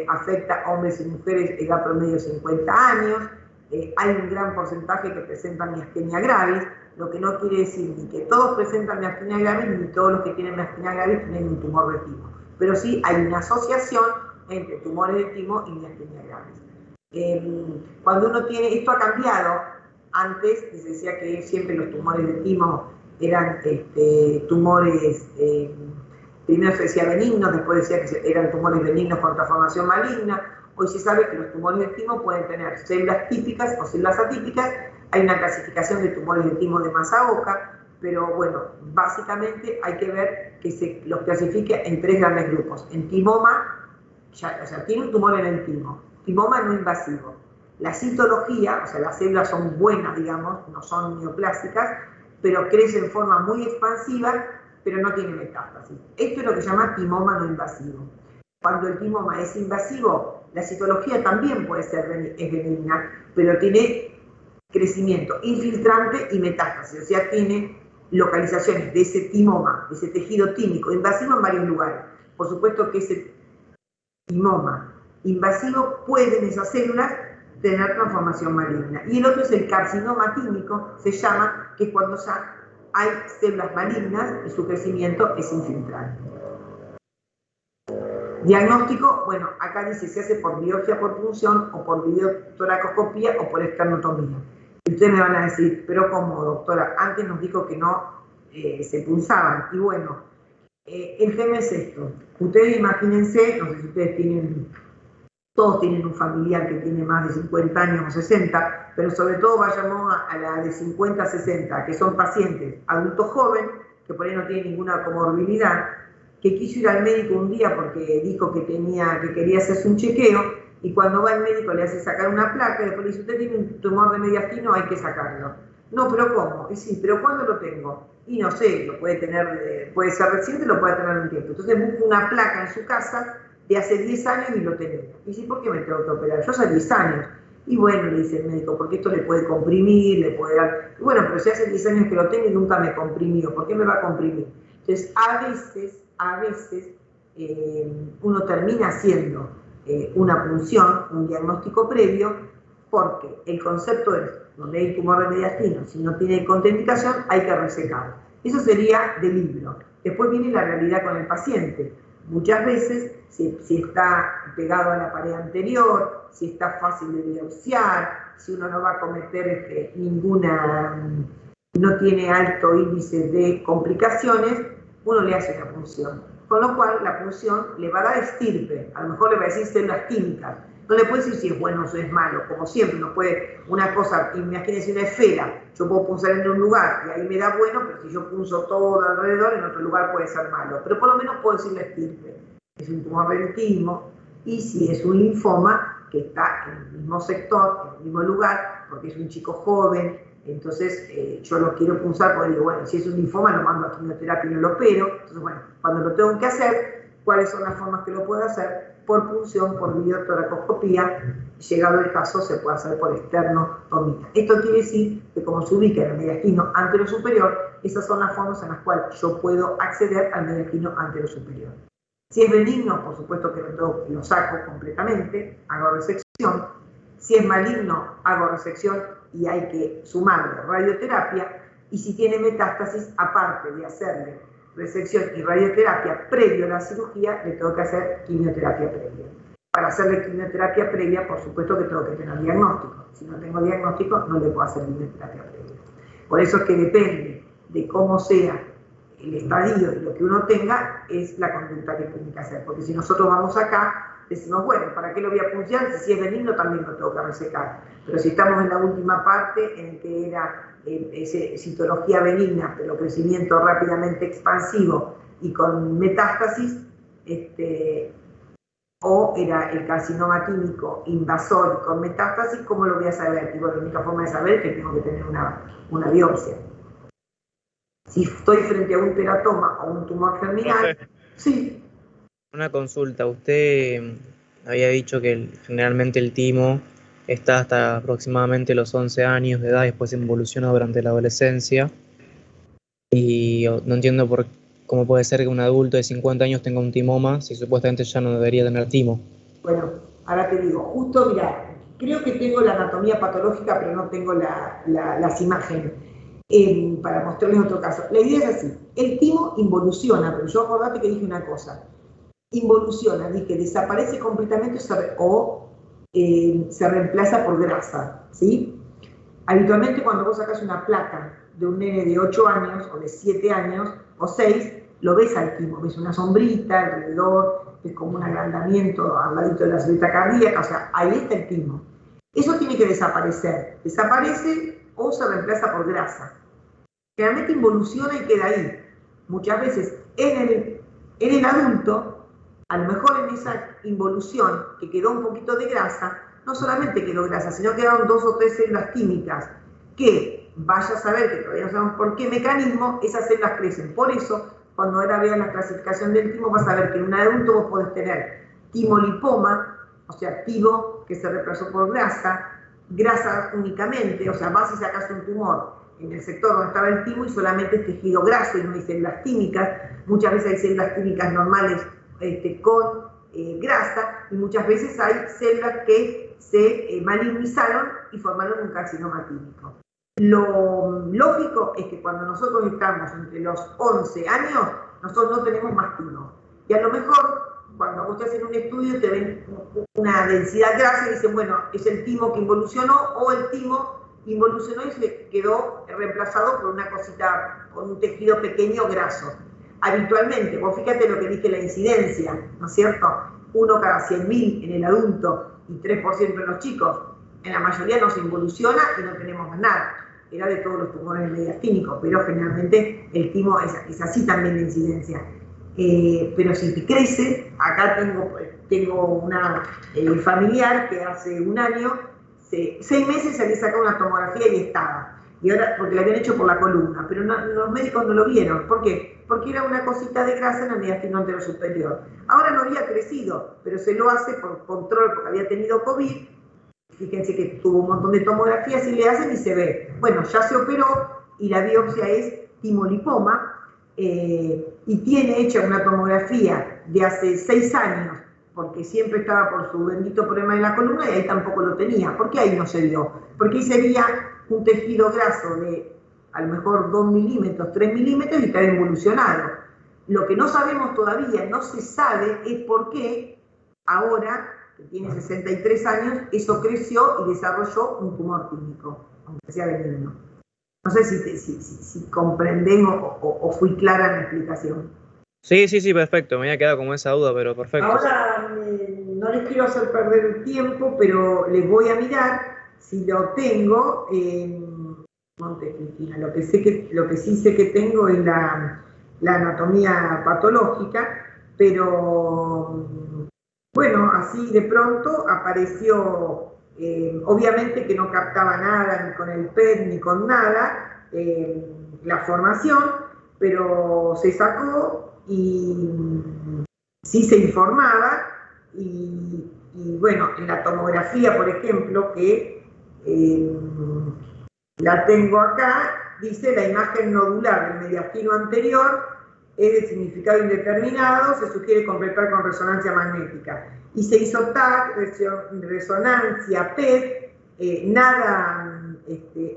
afecta a hombres y mujeres en edad promedio de 50 años, hay un gran porcentaje que presentan miastenia gravis, lo que no quiere decir ni que todos presentan miastenia gravis, ni todos los que tienen miastenia gravis tienen un tumor de timo. Pero sí hay una asociación entre tumores de timo y miastenia gravis. Cuando uno tiene, esto ha cambiado, antes se decía que siempre los tumores de timo eran tumores, primero se decía benignos, después decía que eran tumores benignos con transformación maligna. Hoy se sabe que los tumores de timo pueden tener células típicas o células atípicas. Hay una clasificación de tumores de timo de Masaoka, pero bueno, básicamente hay que ver que se los clasifique en tres grandes grupos. En timoma, tiene un tumor en el timo, timoma no invasivo. La citología, o sea, las células son buenas, digamos, no son neoplásicas, pero crece en forma muy expansiva, pero no tiene metástasis. Esto es lo que se llama timoma no invasivo. Cuando el timoma es invasivo, la citología también puede ser benigna, pero tiene crecimiento infiltrante y metástasis, o sea, tiene localizaciones de ese timoma, de ese tejido tímico invasivo en varios lugares. Por supuesto que ese timoma invasivo puede en esas células tener transformación maligna. Y el otro es el carcinoma tímico, se llama, que es cuando ya hay células malignas y su crecimiento es infiltrante. Diagnóstico, bueno, acá dice se hace por biopsia por punción o por videotoracoscopía o por esternotomía. Y ustedes me van a decir, pero ¿cómo, doctora? Antes nos dijo que no se punzaban. Y bueno, el tema es esto. Ustedes imagínense, no sé si ustedes todos tienen un familiar que tiene más de 50 años o 60, pero sobre todo vayamos a la de 50 a 60, que son pacientes adultos jóvenes, que por ahí no tienen ninguna comorbilidad, que quiso ir al médico un día porque dijo que quería hacerse un chequeo, y cuando va el médico le hace sacar una placa, y después le dice, usted tiene un tumor de mediastino, hay que sacarlo. No, pero ¿cómo? Y sí, pero ¿cuándo lo tengo? Y no sé, lo puede tener, puede ser reciente, lo puede tener un tiempo. Entonces busca una placa en su casa de hace 10 años y lo tenemos. Y dice, ¿por qué me tengo que operar? Yo hace 10 años. Y bueno, le dice el médico, porque esto le puede comprimir, le puede dar... Y bueno, pero si hace 10 años que lo tengo y nunca me comprimió, ¿por qué me va a comprimir? Entonces, a veces uno termina haciendo una punción, un diagnóstico previo, porque el concepto es, donde hay tumor de mediastino, si no tiene contraindicación, hay que resecar. Eso sería de libro. Después viene la realidad con el paciente. Muchas veces, si está pegado a la pared anterior, si está fácil de biopsiar, si uno no va a cometer no tiene alto índice de complicaciones, uno le hace una punción. Con lo cual, la punción le va a dar estirpe, a lo mejor le va a decir células químicas. No le puede decir si es bueno o si es malo, como siempre, no puede una cosa, imagínense una esfera, yo puedo punzar en un lugar y ahí me da bueno, pero si yo punzo todo alrededor, en otro lugar puede ser malo. Pero por lo menos puedo decir la estirpe. Es un tumor del timo, y si es un linfoma que está en el mismo sector, en el mismo lugar, porque es un chico joven, entonces yo lo quiero punzar porque digo, bueno, si es un linfoma lo mando a quimioterapia y no lo opero. Entonces, bueno, cuando lo tengo que hacer, ¿cuáles son las formas que lo puedo hacer? Por punción, por videotoracoscopía, llegado el caso se puede hacer por esternotomía. Esto quiere decir que como se ubica en el mediastino anterosuperior, esas son las formas en las cuales yo puedo acceder al mediastino anterosuperior. Si es benigno, por supuesto que lo saco completamente, hago resección. Si es maligno, hago resección y hay que sumarle radioterapia. Y si tiene metástasis, aparte de hacerle resección y radioterapia previo a la cirugía, le tengo que hacer quimioterapia previa. Para hacerle quimioterapia previa, por supuesto que tengo que tener diagnóstico. Si no tengo diagnóstico, no le puedo hacer quimioterapia previa. Por eso es que depende de cómo sea el estadio y lo que uno tenga, es la conducta que tiene que hacer. Porque si nosotros vamos acá, decimos, bueno, ¿para qué lo voy a puncear? Si es benigno también lo tengo que resecar. Pero si estamos en la última parte, en que era citología benigna, pero crecimiento rápidamente expansivo y con metástasis, o era el carcinoma químico invasor con metástasis, ¿cómo lo voy a saber? Y bueno, la única forma de saber es que tengo que tener una biopsia. Si estoy frente a un teratoma o un tumor germinal, sí. Una consulta, usted había dicho que generalmente el timo está hasta aproximadamente los 11 años de edad, después evoluciona durante la adolescencia, y no entiendo cómo puede ser que un adulto de 50 años tenga un timoma si supuestamente ya no debería tener timo. Bueno, ahora te digo, justo, mira, creo que tengo la anatomía patológica, pero no tengo las imágenes. Para mostrarles otro caso. La idea es así, el timo involuciona, pero yo acordate que dije una cosa, involuciona, dije, desaparece completamente o se reemplaza por grasa, ¿sí? Habitualmente cuando vos sacas una placa de un nene de 8 años, o de 7 años, o 6, lo ves al timo, ves una sombrita alrededor, es como un agrandamiento al ladito de la célula cardíaca, o sea, ahí está el timo. Eso tiene que desaparecer, desaparece o se reemplaza por grasa. Generalmente involuciona y queda ahí. Muchas veces en el adulto, a lo mejor en esa involución que quedó un poquito de grasa, no solamente quedó grasa, sino quedaron 2 o 3 células químicas que, vaya a saber que todavía no sabemos por qué mecanismo, esas células crecen. Por eso, cuando ahora vean la clasificación del timo, vas a ver que en un adulto vos podés tener timolipoma, o sea, timo que se reemplazó por grasa únicamente, o sea, vas y sacas un tumor en el sector donde estaba el timo y solamente es tejido graso y no hay células químicas. Muchas veces hay células químicas normales con grasa, y muchas veces hay células que se malignizaron y formaron un carcinoma químico. Lo lógico es que cuando nosotros estamos entre los 11 años, nosotros no tenemos más timo. Y a lo mejor cuando vos te hacen un estudio te ven una densidad grasa y dicen, bueno, es el timo que involucionó o el timo involucionó y se quedó reemplazado por una cosita, con un tejido pequeño graso. Habitualmente, vos fíjate lo que dije, la incidencia, ¿no es cierto? 1 cada 100.000 en el adulto y 3% en los chicos. En la mayoría no se involuciona y no tenemos más nada. Era de todos los tumores mediastínicos, pero generalmente el timo es así también de incidencia. Pero si te crece, acá tengo una familiar que hace un año, 6 meses se había sacado una tomografía y estaba. Y ahora, porque la habían hecho por la columna, pero los médicos no lo vieron. ¿Por qué? Porque era una cosita de grasa en el mediastino anterior superior. Ahora no había crecido, pero se lo hace por control, porque había tenido COVID. Fíjense que tuvo un montón de tomografías y le hacen y se ve. Bueno, ya se operó y la biopsia es timolipoma y tiene hecha una tomografía de hace 6 años, porque siempre estaba por su bendito problema de la columna y ahí tampoco lo tenía. ¿Por qué ahí no se vio? Porque ahí sería un tejido graso de a lo mejor 2 milímetros, 3 milímetros y estaba involucionado. Lo que no sabemos todavía, no se sabe, es por qué ahora, que tiene 63 años, eso creció y desarrolló un tumor tímico, aunque sea benigno. No sé si comprenden o fui clara en la explicación. Sí, perfecto. Me había quedado como esa duda, pero perfecto. Ahora no les quiero hacer perder el tiempo, pero les voy a mirar si lo tengo en Montecristina. Lo que sí sé que tengo es la anatomía patológica, pero bueno, así de pronto apareció, obviamente que no captaba nada ni con el PET ni con nada, la formación, pero se sacó y sí se informaba y bueno, en la tomografía, por ejemplo, que la tengo acá, dice la imagen nodular del mediastino anterior es de significado indeterminado, se sugiere completar con resonancia magnética. Y se hizo TAC, resonancia, PET, nada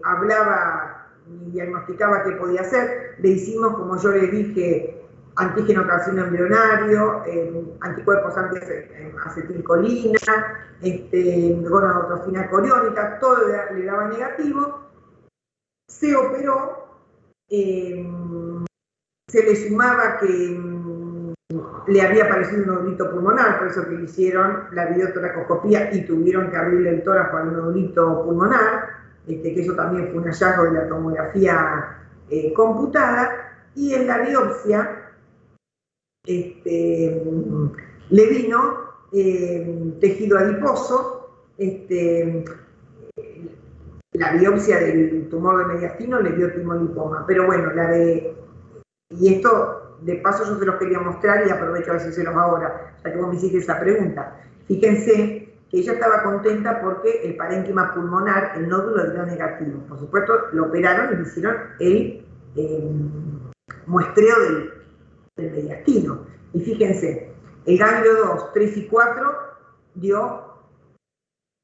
hablaba ni diagnosticaba qué podía hacer. Le hicimos, como yo le dije, antígeno carcino embrionario, anticuerpos anti-acetilcolina, gonadotrofina coriónica, todo le daba negativo. Se operó, se le sumaba que le había aparecido un nodulito pulmonar, por eso que le hicieron la videotoracoscopía y tuvieron que abrirle el tórax para un nodulito pulmonar, que eso también fue un hallazgo de la tomografía computada, y en la biopsia le vino tejido adiposo, la biopsia del tumor de mediastino le dio timolipoma, pero bueno, y esto de paso yo se los quería mostrar y aprovecho a decírselos ahora, ya que vos me hiciste esa pregunta. Fíjense que ella estaba contenta porque el parénquima pulmonar, el nódulo dio negativo. Por supuesto, lo operaron y le hicieron el muestreo del mediastino. Y fíjense, el ganglio 2, 3 y 4 dio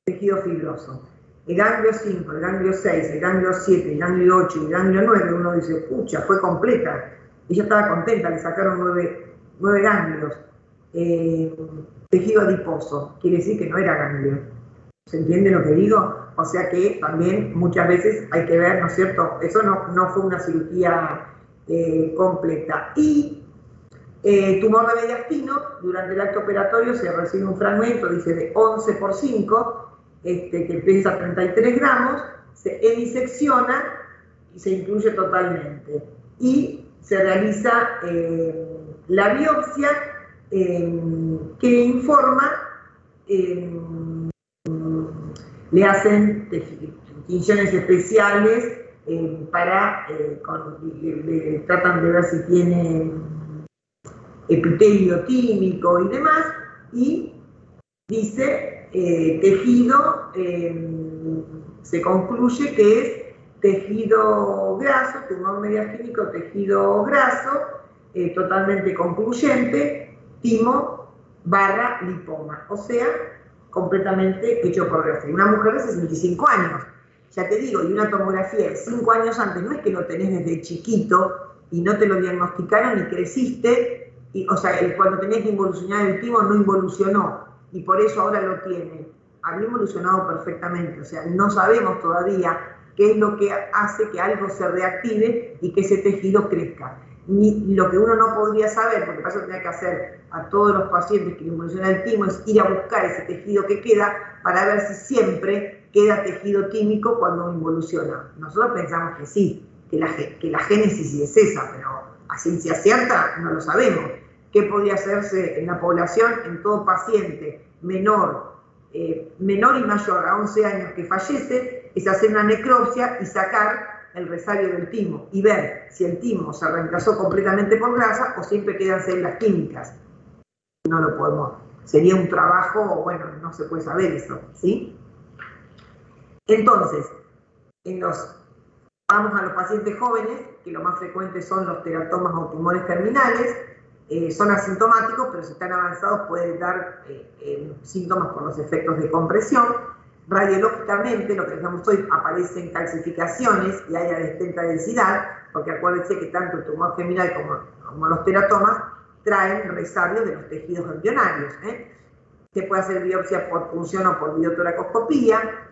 tejido fibroso. El ganglio 5, el ganglio 6, el ganglio 7, el ganglio 8 y el ganglio 9, uno dice, pucha, fue completa. Ella estaba contenta, le sacaron 9 ganglios. Tejido adiposo, quiere decir que no era ganglio. ¿Se entiende lo que digo? O sea que también muchas veces hay que ver, ¿no es cierto? Eso no fue una cirugía completa. Y tumor de mediastino, durante el acto operatorio se recibe un fragmento, dice de 11 por 5, que pesa 33 gramos, se hemisecciona y se incluye totalmente. Y se realiza la biopsia que informa, le hacen tinciones especiales le tratan de ver si tiene epitelio tímico y demás, y dice tejido, se concluye que es tejido graso, tumor mediastínico, tejido graso, totalmente concluyente, timo/lipoma, o sea, completamente hecho por grasa. Una mujer de 65 años, ya te digo, y una tomografía de 5 años antes, no es que lo tenés desde chiquito y no te lo diagnosticaron y creciste o sea, cuando tenía que involucionar el timo no involucionó, y por eso ahora lo tiene. Había involucionado perfectamente, o sea, no sabemos todavía qué es lo que hace que algo se reactive y que ese tejido crezca. Ni lo que uno no podría saber, porque para eso tenía que hacer a todos los pacientes que le involuciona el timo, es ir a buscar ese tejido que queda para ver si siempre queda tejido químico cuando involuciona. Nosotros pensamos que sí, que la génesis es esa, pero a ciencia cierta no lo sabemos. ¿Qué podría hacerse en la población en todo paciente menor y mayor a 11 años que fallece? Es hacer una necropsia y sacar el resario del timo y ver si el timo se reemplazó completamente por grasa o siempre quedan células químicas. No lo podemos, sería un trabajo, bueno, no se puede saber eso, ¿sí? Entonces, vamos a los pacientes jóvenes, que lo más frecuente son los teratomas o tumores terminales. Son asintomáticos, pero si están avanzados pueden dar síntomas por los efectos de compresión. Radiológicamente, lo que dejamos hoy, aparecen calcificaciones y área de extensa densidad, porque acuérdense que tanto el tumor germinal como los teratomas traen resabio de los tejidos embrionarios. Se puede hacer biopsia por punción o por videotoracoscopía.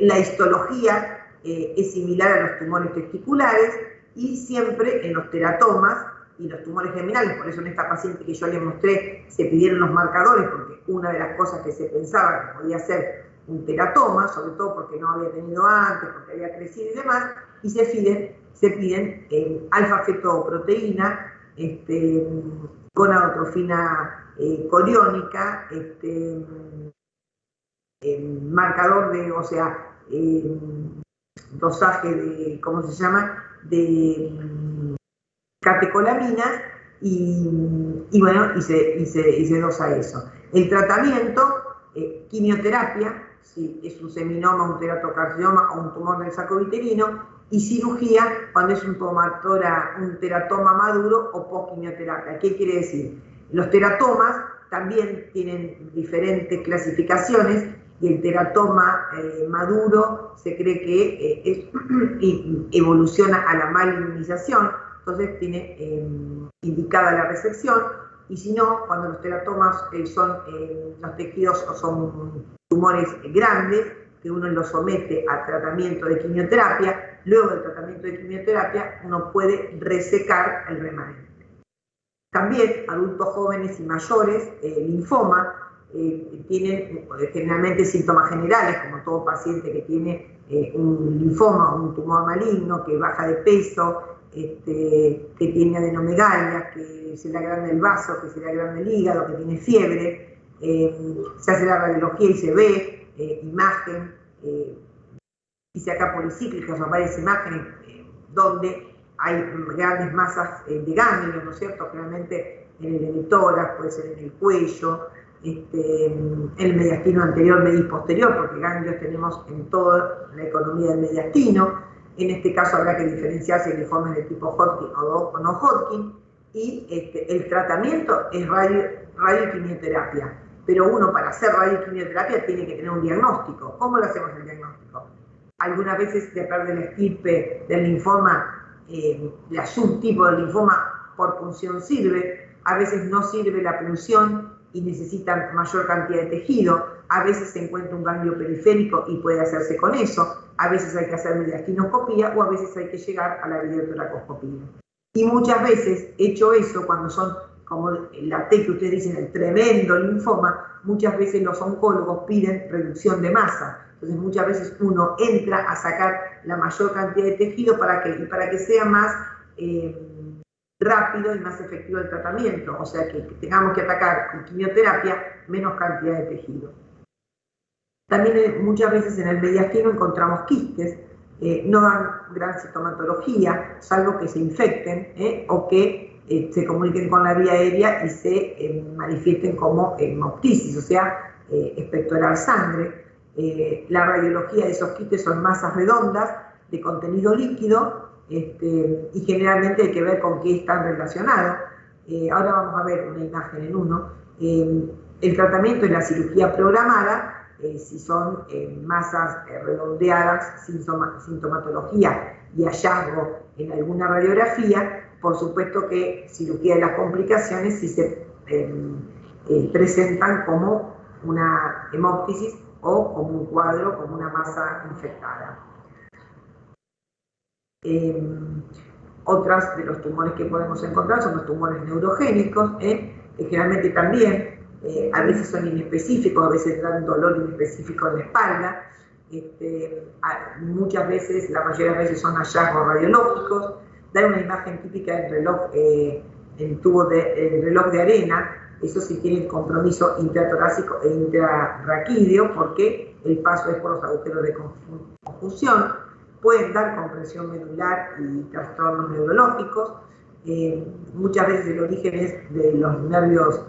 La histología es similar a los tumores testiculares y siempre en los teratomas y los tumores germinales, por eso en esta paciente que yo les mostré se pidieron los marcadores, porque una de las cosas que se pensaba que podía ser un teratoma, sobre todo porque no había tenido antes, porque había crecido y demás, y se piden alfa-fetoproteína, gonadotrofina coriónica, marcador de, o sea, dosaje de, ¿cómo se llama?, de catecolaminas y bueno, y se dosa eso. El tratamiento, quimioterapia, si es un seminoma, un teratocarcinoma o un tumor del saco uterino, y cirugía cuando es un teratoma maduro o post-quimioterapia. ¿Qué quiere decir? Los teratomas también tienen diferentes clasificaciones y el teratoma maduro se cree que evoluciona a la malignización, entonces tiene indicada la resección, y si no, cuando los teratomas los tejidos son tumores grandes, que uno los somete a tratamiento de quimioterapia, luego del tratamiento de quimioterapia uno puede resecar el remanente. También adultos jóvenes y mayores, linfoma, tienen generalmente síntomas generales, como todo paciente que tiene un linfoma o un tumor maligno, que baja de peso, que tiene adenomegalia, que se le agranda el vaso, que se le agranda el hígado, que tiene fiebre, se hace la radiología y se ve imagen, y se saca policíclica, o sea, varias imágenes donde hay grandes masas de ganglios, ¿no es cierto? Generalmente en el hemitórax, puede ser en el cuello, en el mediastino anterior, medio y posterior, porque ganglios tenemos en toda la economía del mediastino. En este caso habrá que diferenciar si el linfoma es de tipo Hodgkin o no Hodgkin, y el tratamiento es radioquimioterapia, pero uno para hacer radioquimioterapia tiene que tener un diagnóstico. ¿Cómo lo hacemos el diagnóstico? Algunas veces depende del estirpe del linfoma, la subtipo del linfoma por punción sirve, a veces no sirve la punción y necesitan mayor cantidad de tejido, a veces se encuentra un ganglio periférico y puede hacerse con eso, a veces hay que hacer mediastinoscopía o a veces hay que llegar a la videotoracoscopía. Y muchas veces, hecho eso, cuando son, como la T que ustedes dicen, el tremendo linfoma, muchas veces los oncólogos piden reducción de masa. Entonces muchas veces uno entra a sacar la mayor cantidad de tejido para que sea más rápido y más efectivo el tratamiento, o sea que tengamos que atacar con quimioterapia menos cantidad de tejido. También muchas veces en el mediastino encontramos quistes, no dan gran sintomatología, salvo que se infecten o que se comuniquen con la vía aérea y se manifiesten como hemoptisis, o sea, expectorar sangre. La radiología de esos quistes son masas redondas de contenido líquido, y generalmente hay que ver con qué están relacionados. Ahora vamos a ver una imagen en uno. El tratamiento es la cirugía programada, si son masas redondeadas sin sintomatología y hallazgo en alguna radiografía, por supuesto que cirugía de las complicaciones si se presentan como una hemóptisis o como un cuadro, como una masa infectada. Otras de los tumores que podemos encontrar son los tumores neurogénicos, que generalmente también a veces son inespecíficos, a veces dan dolor inespecífico en la espalda, muchas veces, la mayoría de veces son hallazgos radiológicos, dan una imagen típica del reloj, el reloj de arena, eso sí tiene compromiso intratorácico e intrarraquídeo, porque el paso es por los agujeros de confusión, pueden dar compresión medular y trastornos neurológicos, muchas veces el origen es de los nervios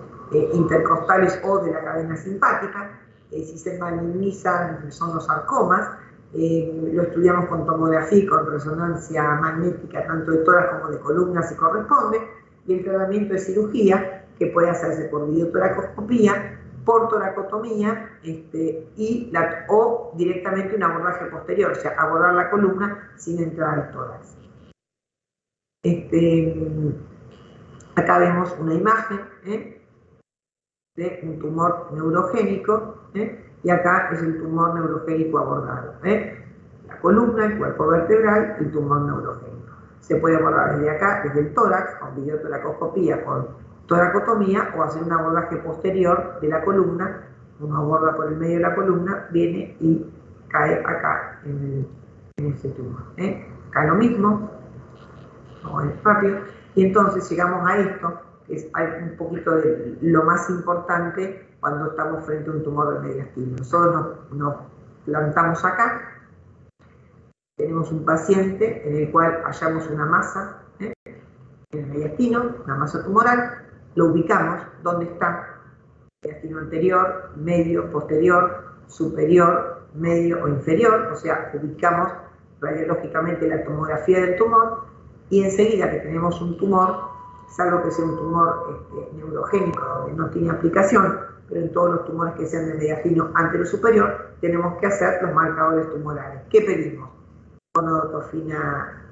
intercostales o de la cadena simpática, si se malignizan son los sarcomas, lo estudiamos con tomografía y con resonancia magnética tanto de tórax como de columna si corresponde, y el tratamiento de cirugía que puede hacerse por videotoracoscopía, por toracotomía o directamente un abordaje posterior, o sea, abordar la columna sin entrar al tórax. Acá vemos una imagen de un tumor neurogénico, y acá es el tumor neurogénico abordado. La columna, el cuerpo vertebral, el tumor neurogénico. Se puede abordar desde acá, desde el tórax, con videotoracoscopía, con toracotomía, o hacer un abordaje posterior de la columna. Uno aborda por el medio de la columna, viene y cae acá en ese tumor. Acá lo mismo, vamos a ir rápido, y entonces llegamos a esto, que es un poquito de lo más importante cuando estamos frente a un tumor de mediastino. Nosotros nos plantamos acá, tenemos un paciente en el cual hallamos una masa en el mediastino, una masa tumoral, lo ubicamos, ¿dónde está? Mediastino anterior, medio, posterior, superior, medio o inferior, o sea, ubicamos radiológicamente la tomografía del tumor, y enseguida que tenemos un tumor, salvo que sea un tumor neurogénico donde no tiene aplicación, pero en todos los tumores que sean de mediastino anterior o superior, tenemos que hacer los marcadores tumorales. ¿Qué pedimos? Gonadotrofina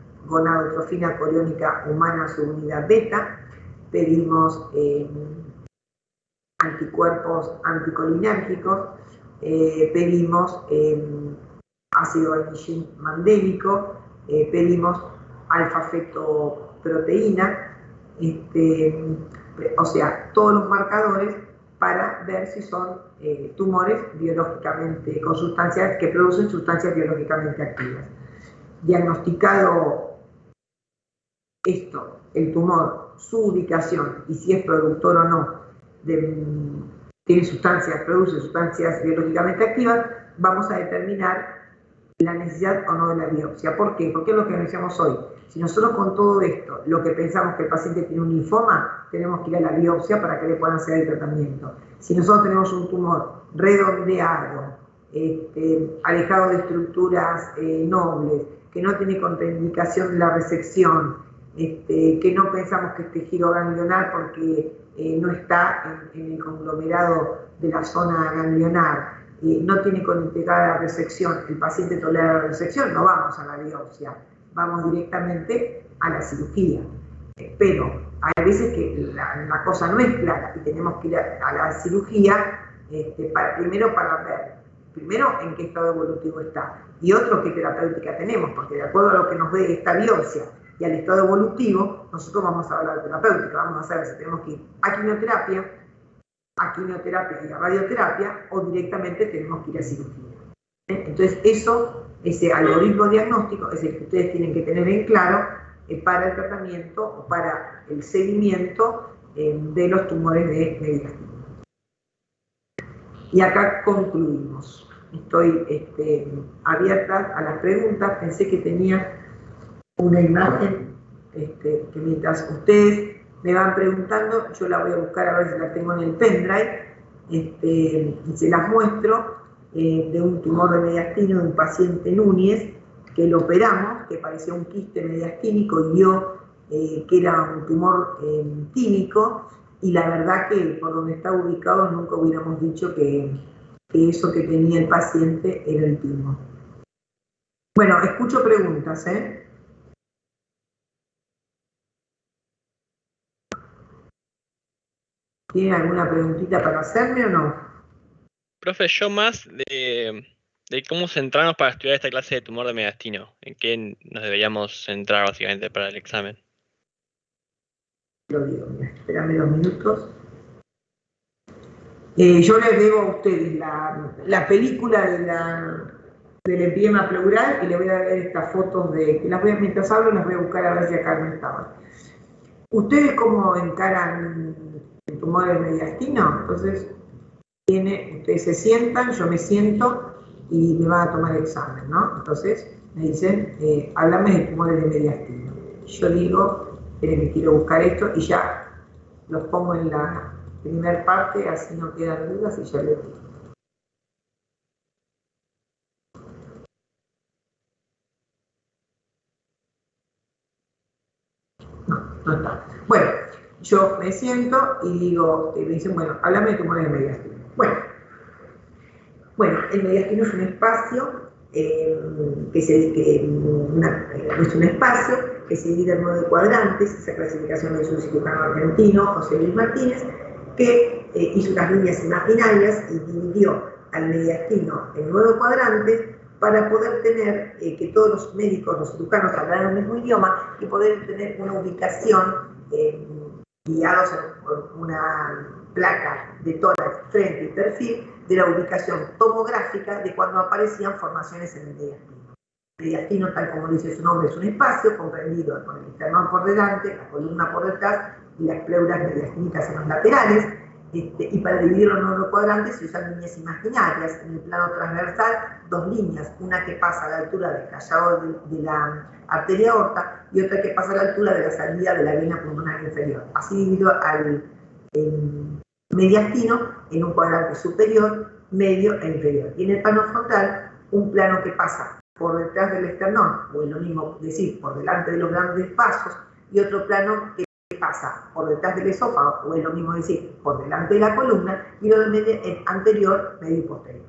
coriónica humana subunidad beta, pedimos anticuerpos anticolinérgicos, pedimos ácido vainillín-mandélico, pedimos alfa-fetoproteína, o sea, todos los marcadores para ver si son tumores biológicamente, con sustancias que producen sustancias biológicamente activas. Diagnosticado esto, el tumor, su ubicación y si es productor o no, tiene sustancias, produce sustancias biológicamente activas, vamos a determinar la necesidad o no de la biopsia. ¿Por qué? Porque es lo que decíamos hoy. Si nosotros con todo esto, lo que pensamos que el paciente tiene un linfoma, tenemos que ir a la biopsia para que le puedan hacer el tratamiento. Si nosotros tenemos un tumor redondeado, alejado de estructuras nobles, que no tiene contraindicación de la resección, que no pensamos que es tejido ganglionar porque no está en el conglomerado de la zona ganglionar, no tiene contraindicada la resección, el paciente tolera la resección, no vamos a la biopsia, vamos directamente a la cirugía. Pero hay veces que la cosa no es clara y tenemos que ir a la cirugía primero para ver en qué estado evolutivo está y otro qué terapéutica tenemos, porque de acuerdo a lo que nos dé esta biopsia y al estado evolutivo, nosotros vamos a hablar de terapéutica, vamos a saber si tenemos que ir a quimioterapia y a radioterapia o directamente tenemos que ir a cirugía. Entonces ese algoritmo diagnóstico es el que ustedes tienen que tener en claro para el tratamiento o para el seguimiento de los tumores de mediastino. Y acá concluimos. Estoy abierta a las preguntas. Pensé que tenía una imagen que mientras ustedes me van preguntando, yo la voy a buscar a ver si la tengo en el pendrive, y se las muestro, de un tumor de mediastino de un paciente Núñez, que lo operamos, que parecía un quiste mediastínico y vio que era un tumor tímico, y la verdad que por donde está ubicado nunca hubiéramos dicho que eso que tenía el paciente era el timo. Bueno, escucho preguntas, ¿Tienen alguna preguntita para hacerme o no? Profe, yo más de cómo centrarnos para estudiar esta clase de tumor de mediastino. ¿En qué nos deberíamos centrar básicamente para el examen? Lo digo, mira, espérame 2 minutos. Yo les debo a ustedes la película del empiema pleural y les voy a ver estas fotos mientras hablo las voy a buscar a ver si acá no estaban. ¿Ustedes cómo encaran el tumor del mediastino? Entonces, ustedes se sientan, yo me siento y me van a tomar el examen, ¿no? Entonces, me dicen, háblame del tumor del mediastino. Yo digo, que quiero buscar esto y ya los pongo en la primera parte, así no quedan dudas y ya les digo. No está. Bueno, yo me siento y digo, me dicen, bueno, háblame de tumores de mediastino. Bueno, el mediastino es un espacio es un espacio que se divide en 9 cuadrantes. Esa clasificación lo hizo un cirujano argentino, José Luis Martínez, que hizo unas líneas imaginarias y dividió al mediastino en 9 cuadrantes para poder tener que todos los médicos, los cirujanos hablaran el mismo idioma y poder tener una ubicación guiados por una placa de tórax, frente y perfil de la ubicación tomográfica de cuando aparecían formaciones en el mediastino. El mediastino, tal como dice su nombre, es un espacio comprendido con el esternón por delante, la columna por detrás y las pleuras mediastínicas en los laterales. Y para dividirlo en 9 cuadrantes se usan líneas imaginarias. En el plano transversal, 2 líneas, una que pasa a la altura del callado de la arteria aorta y otra que pasa a la altura de la salida de la vena pulmonar inferior. Así dividido al mediastino en un cuadrante superior, medio e inferior. Y en el plano frontal, un plano que pasa por detrás del esternón, o es lo mismo decir, por delante de los grandes vasos, y otro plano que pasa por detrás del esófago, o es lo mismo decir, por delante de la columna, y lo del anterior, medio y posterior.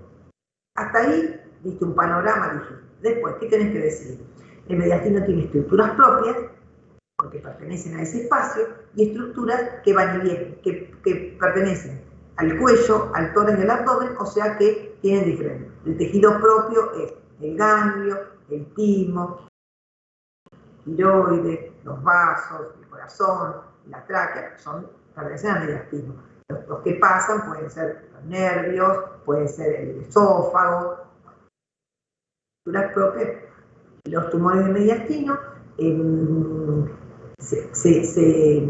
Hasta ahí, diste un panorama, dije. Después, ¿qué tenés que decir? El mediastino tiene estructuras propias, porque pertenecen a ese espacio, y estructuras que van y vienen, que pertenecen al cuello, al tórax y al abdomen, o sea que tienen diferentes. El tejido propio es el ganglio, el timo, el tiroides, los vasos, el corazón, la tráquea, pertenecen al mediastino. Los que pasan pueden ser los nervios, pueden ser el esófago, estructuras propias. Los tumores del mediastino se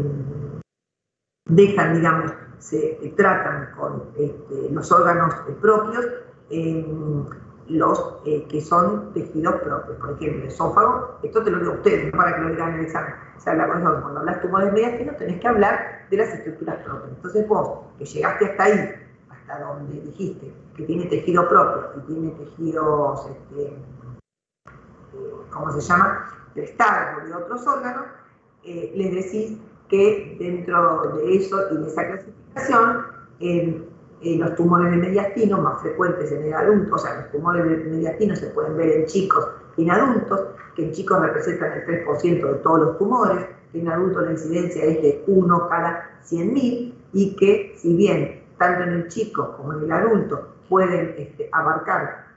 dejan, digamos, se tratan con los órganos propios, los que son tejidos propios. Por ejemplo, el esófago, esto te lo digo a ustedes, no para que lo digan en el examen. Se habla con eso. Cuando hablas tumores mediastinos tenés que hablar de las estructuras propias. Entonces vos, que llegaste hasta ahí, hasta donde dijiste que tiene tejido propio y tiene tejidos, ¿cómo se llama?, prestados de otros órganos, les decís que dentro de eso y de esa clasificación, los tumores de mediastino más frecuentes en el adulto, o sea, los tumores de mediastino se pueden ver en chicos y en adultos, que en chicos representan el 3% de todos los tumores, que en adultos la incidencia es de 1 cada 100.000, y que si bien tanto en el chico como en el adulto pueden abarcar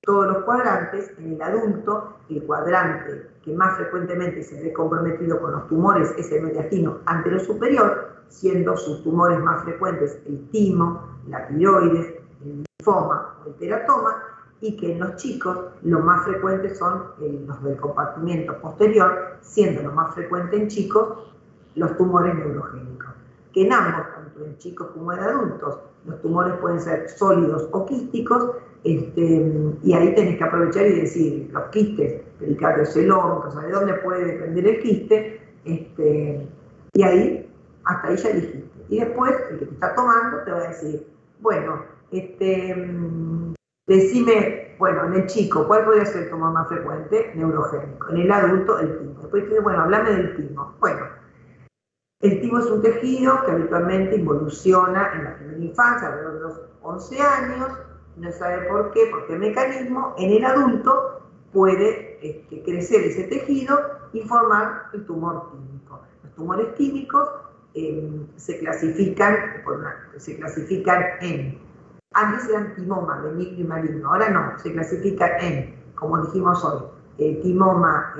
todos los cuadrantes, en el adulto el cuadrante que más frecuentemente se ve comprometido con los tumores es el mediastino anterior superior, siendo sus tumores más frecuentes el timo, la tiroides, el linfoma o el teratoma, y que en los chicos los más frecuentes son los del compartimento posterior, siendo los más frecuentes en chicos los tumores neurogénicos. Que en ambos, tanto en chicos como en adultos, los tumores pueden ser sólidos o quísticos, y ahí tenés que aprovechar y decir, los quistes, pericardio celómico, o sea, de dónde puede depender el quiste, y ahí, hasta ahí ya dijiste. Y después, el que te está tomando te va a decir, bueno, decime, bueno, en el chico, ¿cuál podría ser el tumor más frecuente? Neurogénico. En el adulto, el timo. Después dice, bueno, háblame del timo. Bueno, el timo es un tejido que habitualmente involuciona en la primera infancia, alrededor de los 11 años, no sabe por qué mecanismo, en el adulto puede crecer ese tejido y formar el tumor tímico. Los tumores tímicos se clasifican en, antes eran timoma, benigno y maligno, ahora no, se clasifican en, como dijimos hoy, timoma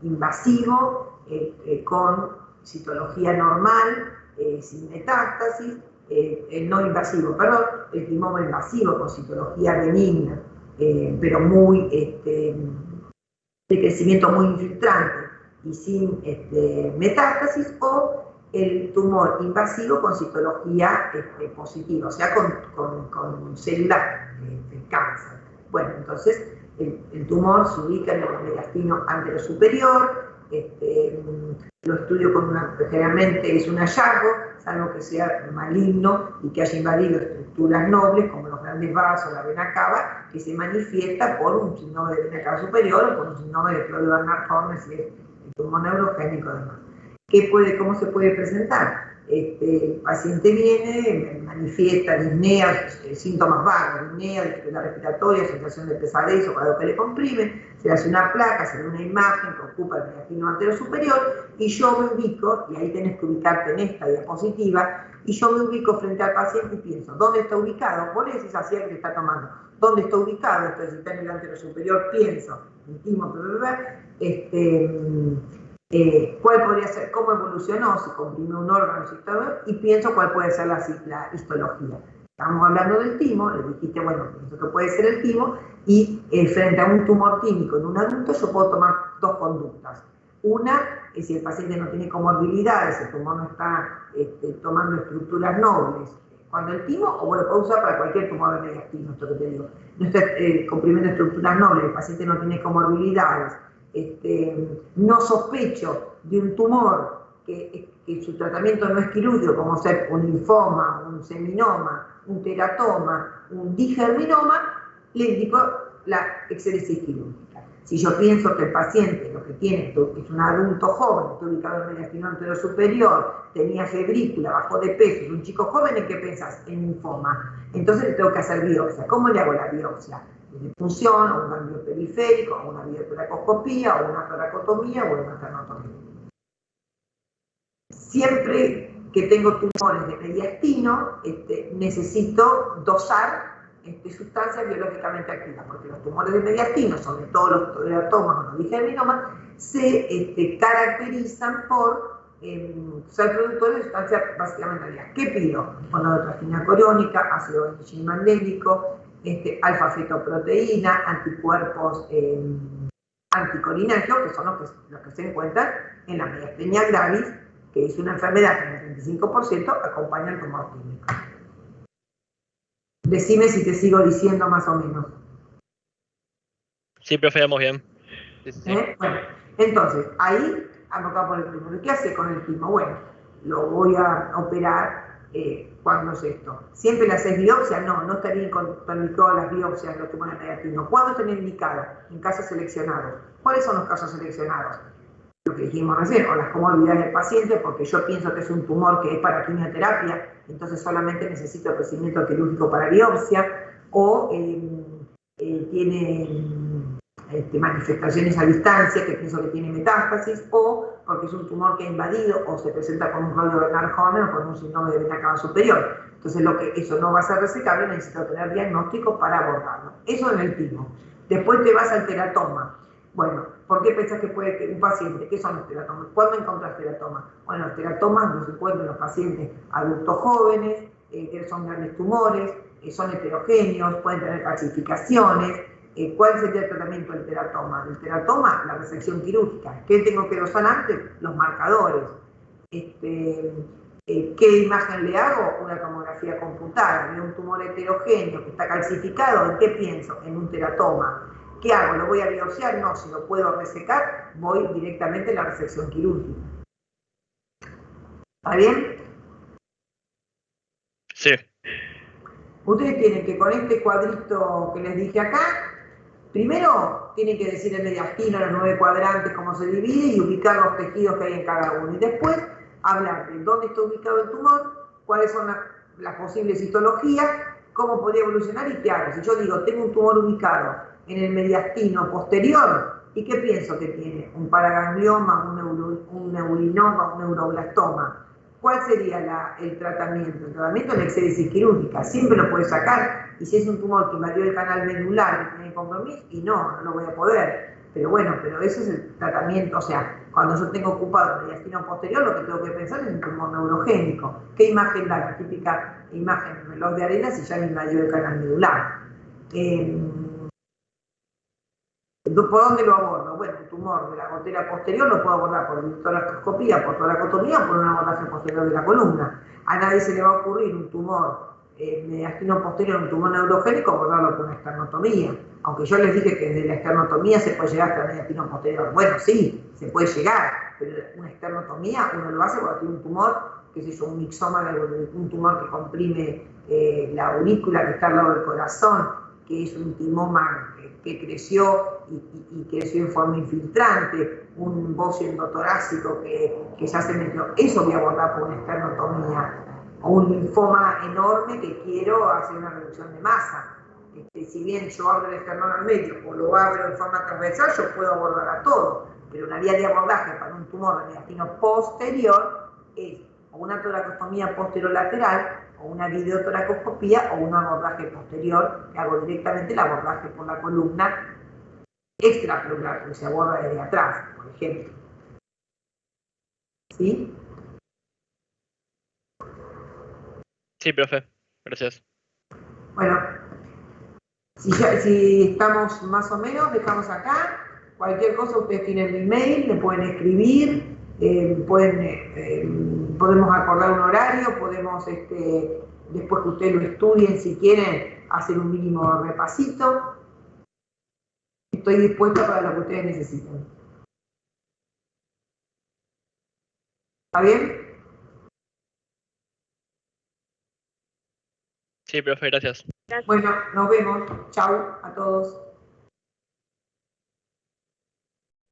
invasivo, con citología normal, sin metástasis, no invasivo, perdón, el timoma invasivo con citología benigna, pero muy, de crecimiento muy infiltrante y sin metástasis, o el tumor invasivo con citología positiva, o sea, con células de cáncer. Bueno, entonces el tumor se ubica en el mediastino anterior superior, lo estudio generalmente es un hallazgo, salvo que sea maligno y que haya invadido estructuras nobles como los grandes vasos, la vena cava, que se manifiesta por un síndrome de vena cava superior o por un síndrome de Claudio Bernard Horner, si es el tumor neurogénico además. ¿Cómo se puede presentar? El paciente viene, manifiesta disnea, síntomas vagos, disnea, dificultad respiratoria, sensación de pesadez o cuadro que le comprime, se le hace una placa, se le da una imagen que ocupa el mediastino anterior superior, y yo me ubico, y ahí tenés que ubicarte en esta diapositiva, y yo me ubico frente al paciente y pienso, ¿dónde está ubicado? Vos le decís así al que está tomando, ¿dónde está ubicado? Entonces, si está en el anterior superior, pienso, intimo, cuál podría ser, cómo evolucionó, si comprimió un órgano, y pienso cuál puede ser la histología. Estamos hablando del timo, le dijiste, bueno, pienso que puede ser el timo, y frente a un tumor tímico en un adulto yo puedo tomar dos conductas. Una es si el paciente no tiene comorbilidades, el tumor no está tomando estructuras nobles, cuando el timo, o bueno, puedo usar para cualquier tumor de mediastino, esto que te digo, no está comprimiendo estructuras nobles, el paciente no tiene comorbilidades, no sospecho de un tumor que su tratamiento no es quirúrgico, como ser un linfoma, un seminoma, un teratoma, un digerminoma, le indico la exéresis quirúrgica. Si yo pienso que el paciente lo que tiene es un adulto joven, está ubicado en el mediastino anterior superior, tenía febrícula, bajó de peso, es un chico joven, ¿en qué pensás? En linfoma. Entonces le tengo que hacer biopsia. ¿Cómo le hago la biopsia? De función, o un cambio periférico, o una biotoracoscopía, o una toracotomía, o una ternotomía. Siempre que tengo tumores de mediastino, necesito dosar sustancias biológicamente activas, porque los tumores de mediastino, sobre todo los teratomas o los digerminomas, se caracterizan por ser productores de sustancias básicamente activas. ¿Qué pido? Monotrafina coriónica, ácido mandélico, alfa-fetoproteína, anticuerpos anticolinérgicos, que son los que se encuentran en la miastenia gravis, que es una enfermedad que en el 35% acompaña el tumor tímico. Decime si te sigo diciendo más o menos. Sí, profe, vamos bien. Bueno, entonces, ahí abocado por el timo. ¿Qué hace con el timo? Bueno, lo voy a operar cuando es esto. ¿Siempre le haces biopsia? No, no estaría indicado las biopsias de los tumores mediastinos. ¿Cuándo están indicados? En casos seleccionados. ¿Cuáles son los casos seleccionados? Lo que dijimos recién, o las comorbilidades del paciente, porque yo pienso que es un tumor que es para quimioterapia, entonces solamente necesito el procedimiento quirúrgico para biopsia, o tiene manifestaciones a distancia, que pienso que tiene metástasis, o porque es un tumor que ha invadido, o se presenta con un Claudio Bernard Horner o con un síndrome de vena cava superior. Entonces eso no va a ser resecable, necesito tener diagnóstico para abordarlo. Eso en el timo. Después te vas al teratoma. Bueno, ¿por qué pensás que puede que un paciente? ¿Qué son los teratomas? ¿Cuándo encontrás teratomas? Bueno, los teratomas los encuentran en los pacientes adultos jóvenes, que son grandes tumores, son heterogéneos, pueden tener calcificaciones. ¿Cuál sería el tratamiento del teratoma? El teratoma, la resección quirúrgica. ¿Qué tengo que dosar antes? Los marcadores. ¿Qué imagen le hago? Una tomografía computada. Veo un tumor heterogéneo que está calcificado. ¿En qué pienso? En un teratoma. ¿Qué hago? ¿Lo voy a biopsiar? No, si lo puedo resecar, voy directamente a la resección quirúrgica. ¿Está bien? Sí. Ustedes tienen que, con este cuadrito que les dije acá, primero tienen que decir el mediastino, los 9 cuadrantes, cómo se divide y ubicar los tejidos que hay en cada uno. Y después hablar de dónde está ubicado el tumor, cuáles son las posibles histologías, cómo podría evolucionar y qué hago. Si yo digo, tengo un tumor ubicado en el mediastino posterior, ¿y qué pienso que tiene? Un paraganglioma, un neurinoma, un neuroblastoma. ¿cuál sería el tratamiento? El tratamiento es la exéresis quirúrgica, siempre lo puedes sacar, y si es un tumor que invadió el canal medular y tiene compromiso, y no lo voy a poder. Pero bueno, pero ese es el tratamiento, o sea, cuando yo tengo ocupado el mediastino posterior, lo que tengo que pensar es un tumor neurogénico. ¿Qué imagen da? La típica imagen de reloj de arena si ya me invadió el canal medular. ¿Por dónde lo abordo? Bueno, el tumor de la gotera posterior lo puedo abordar por toracoscopía, por toracotomía o por un abordaje posterior de la columna. A nadie se le va a ocurrir un tumor mediastino posterior, un tumor neurogénico, abordarlo con una esternotomía. Aunque yo les dije que desde la esternotomía se puede llegar hasta el mediastino posterior. Bueno, sí, se puede llegar, pero una esternotomía uno lo hace cuando tiene un tumor, qué sé yo, un mixoma, un tumor que comprime la aurícula que está al lado del corazón, que es un timoma que creció y creció en forma infiltrante, un bocio endotorácico que ya se metió. Eso voy a abordar por una esternotomía. O un linfoma enorme que quiero hacer una reducción de masa. Si bien yo abro el esternón al medio o lo abro en forma transversal, yo puedo abordar a todo, pero una vía de abordaje para un tumor de mediastino posterior es o una toracostomía posterolateral, o una videotoracoscopía, o un abordaje posterior, que hago directamente el abordaje por la columna extraplural, que se aborda desde atrás, por ejemplo. ¿Sí? Sí, profe. Gracias. Bueno, si estamos más o menos, dejamos acá. Cualquier cosa, ustedes tienen mi mail, le pueden escribir, podemos acordar un horario, podemos, después que ustedes lo estudien, si quieren, hacer un mínimo repasito. Estoy dispuesta para lo que ustedes necesiten. ¿Está bien? Sí, profe, gracias. Bueno, nos vemos. Chau a todos.